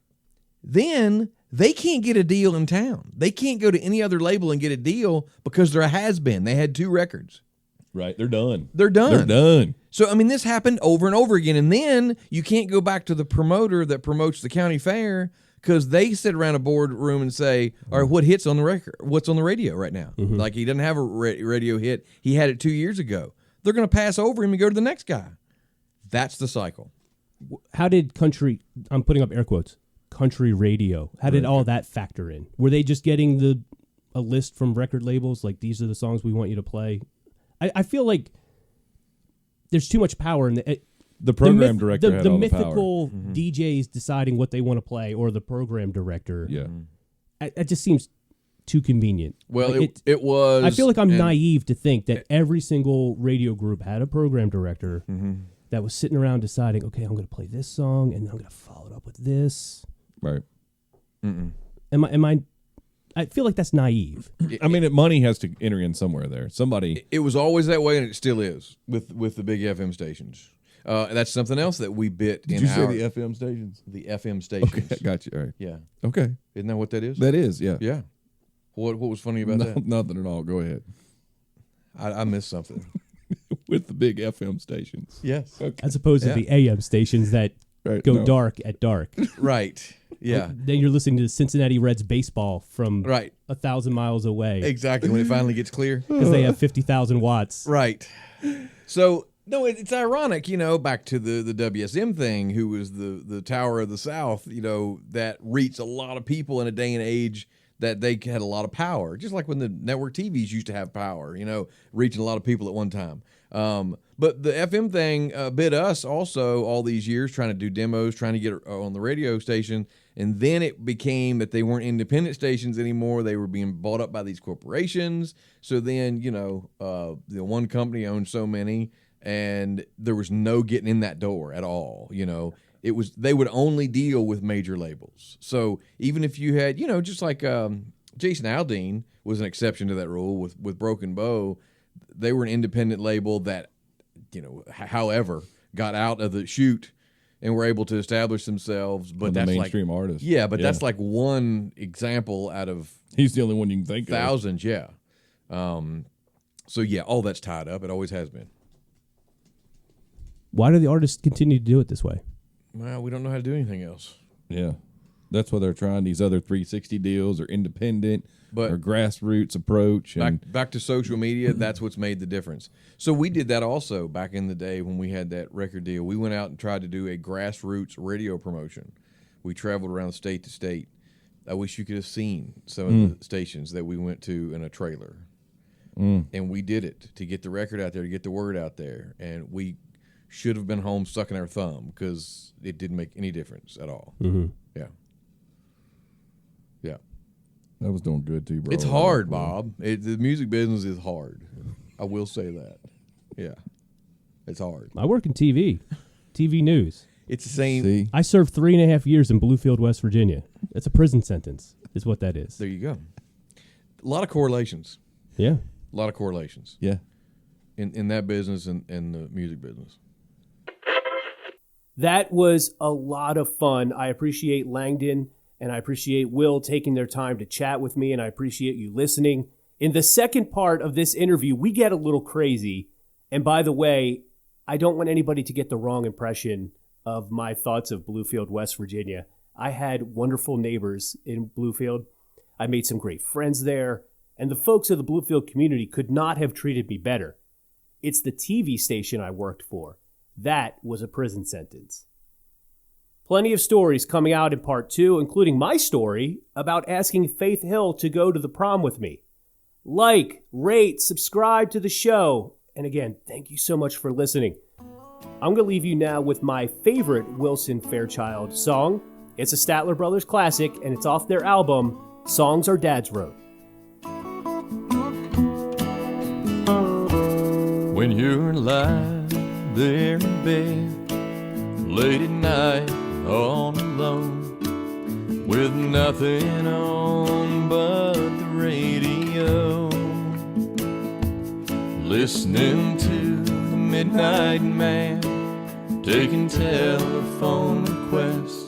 Then they can't get a deal in town. They can't go to any other label and get a deal because there has been. They had 2 records. Right, they're done. They're done. They're done. So, I mean, this happened over and over again. And then you can't go back to the promoter that promotes the county fair because they sit around a boardroom and say, all right, what hits on the record? What's on the radio right now? Mm-hmm. Like, he doesn't have a radio hit. He had it 2 years ago. They're going to pass over him and go to the next guy. That's the cycle. How did country, I'm putting up air quotes, country radio, how did all that factor in? Were they just getting a list from record labels, like these are the songs we want you to play? I feel like there's too much power in the program director had the all mythical the power. DJs deciding what they want to play, or the program director. Yeah. It just seems too convenient. Well, Like, it was. I feel like I'm and- naive to think that every single radio group had a program director that was sitting around deciding, okay, I'm going to play this song and I'm going to follow it up with this. Right. I feel like that's naive. I mean, money has to enter in somewhere there. Somebody. It was always that way, and it still is with the big FM stations. That's something else that we bit Did in you say our the FM stations? the FM stations. Okay, got you. All right. Yeah, Okay. isn't that what that is? That is, yeah. Yeah. What was funny about No, that? nothing at all. Go ahead. I missed something. With the big FM stations. Yes. As opposed to the AM stations that Right, go no. dark at dark. Right. Yeah. Then you're listening to Cincinnati Reds baseball from Right. 1,000 miles away Exactly. When it finally gets clear. because they have 50,000 watts. Right. So no, it's ironic, back to the WSM thing, who was the Tower of the South, that reached a lot of people in a day and age that they had a lot of power, just like when the network TVs used to have power, reaching a lot of people at one time. But the FM thing bit us also all these years, trying to do demos, trying to get on the radio station. And then it became that they weren't independent stations anymore. They were being bought up by these corporations. So then, the one company owned so many, and there was no getting in that door at all. They would only deal with major labels. So even if you had, just like Jason Aldean was an exception to that rule with Broken Bow, they were an independent label that, however, got out of the chute and were able to establish themselves. But The that's mainstream like, artist. yeah, but that's like one example out of He's the only one you can think of. thousands. Yeah. So yeah, all that's tied up. It always has been. Why do the artists continue to do it this way? Well, we don't know how to do anything else. Yeah. That's why they're trying these other 360 deals or independent But- or grassroots approach. And Back to social media, that's what's made the difference. So we did that also back in the day when we had that record deal. We went out and tried to do a grassroots radio promotion. We traveled around state to state. I wish you could have seen some of the stations that we went to in a trailer. And we did it to get the record out there, to get the word out there. And we should have been home sucking our thumb because it didn't make any difference at all. Mm-hmm. Yeah. Yeah. that was doing good too, bro. It's hard, Bob. The music business is hard. I will say that. Yeah. It's hard. I work in TV news. It's the same. See? I served 3.5 years in Bluefield, West Virginia. That's a prison sentence, is what that is. There you go. A lot of correlations. Yeah. A lot of correlations Yeah. in that business and the music business. That was a lot of fun. I appreciate Langdon and I appreciate Wil taking their time to chat with me, and I appreciate you listening. In the second part of this interview, we get a little crazy. And by the way, I don't want anybody to get the wrong impression of my thoughts of Bluefield, West Virginia. I had wonderful neighbors in Bluefield. I made some great friends there, and the folks of the Bluefield community could not have treated me better. It's the TV station I worked for. That was a prison sentence. Plenty of stories coming out in part 2, including my story about asking Faith Hill to go to the prom with me. Like, rate, subscribe to the show. And again, thank you so much for listening. I'm going to leave you now with my favorite Wilson Fairchild song. It's a Statler Brothers classic, and it's off their album, Songs Our Dads Wrote. When you're lying there in bed, late at night, all alone, with nothing on but the radio, listening to the Midnight Man, taking telephone requests,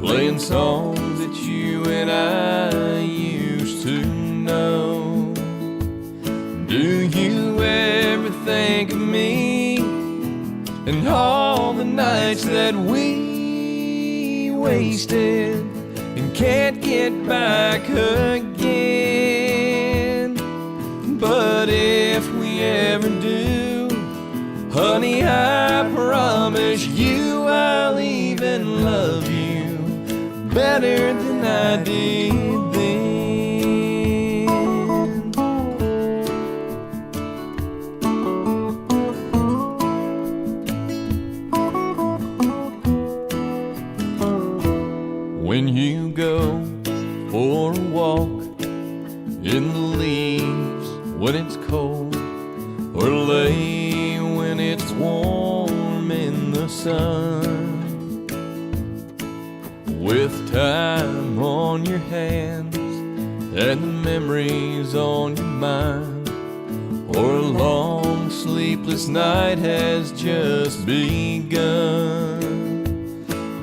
playing songs that you and I used to know. Do you ever think of me and all the nights that we wasted and can't get back again? But if we ever do, honey, I promise you I'll even love you better than I did then. When you go for a walk in the leaves when it's cold, or lay when it's warm in the sun, with time on your hands and the memories on your mind, or a long sleepless night has just begun.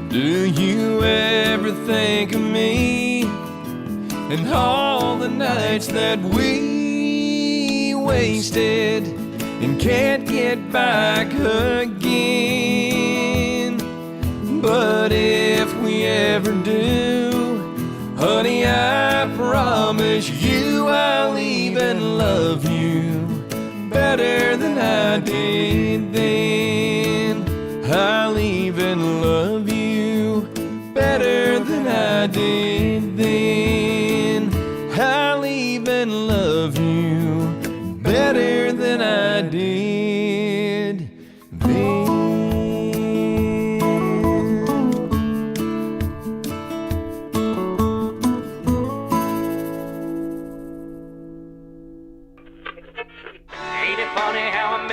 Do you ever think of me and all the nights that we wasted and can't get back again? But if we ever do, honey, I promise you I'll even love you better than I did then. I'll even love you better than I did then. I'll even love you better than I did then. Ain't it funny how a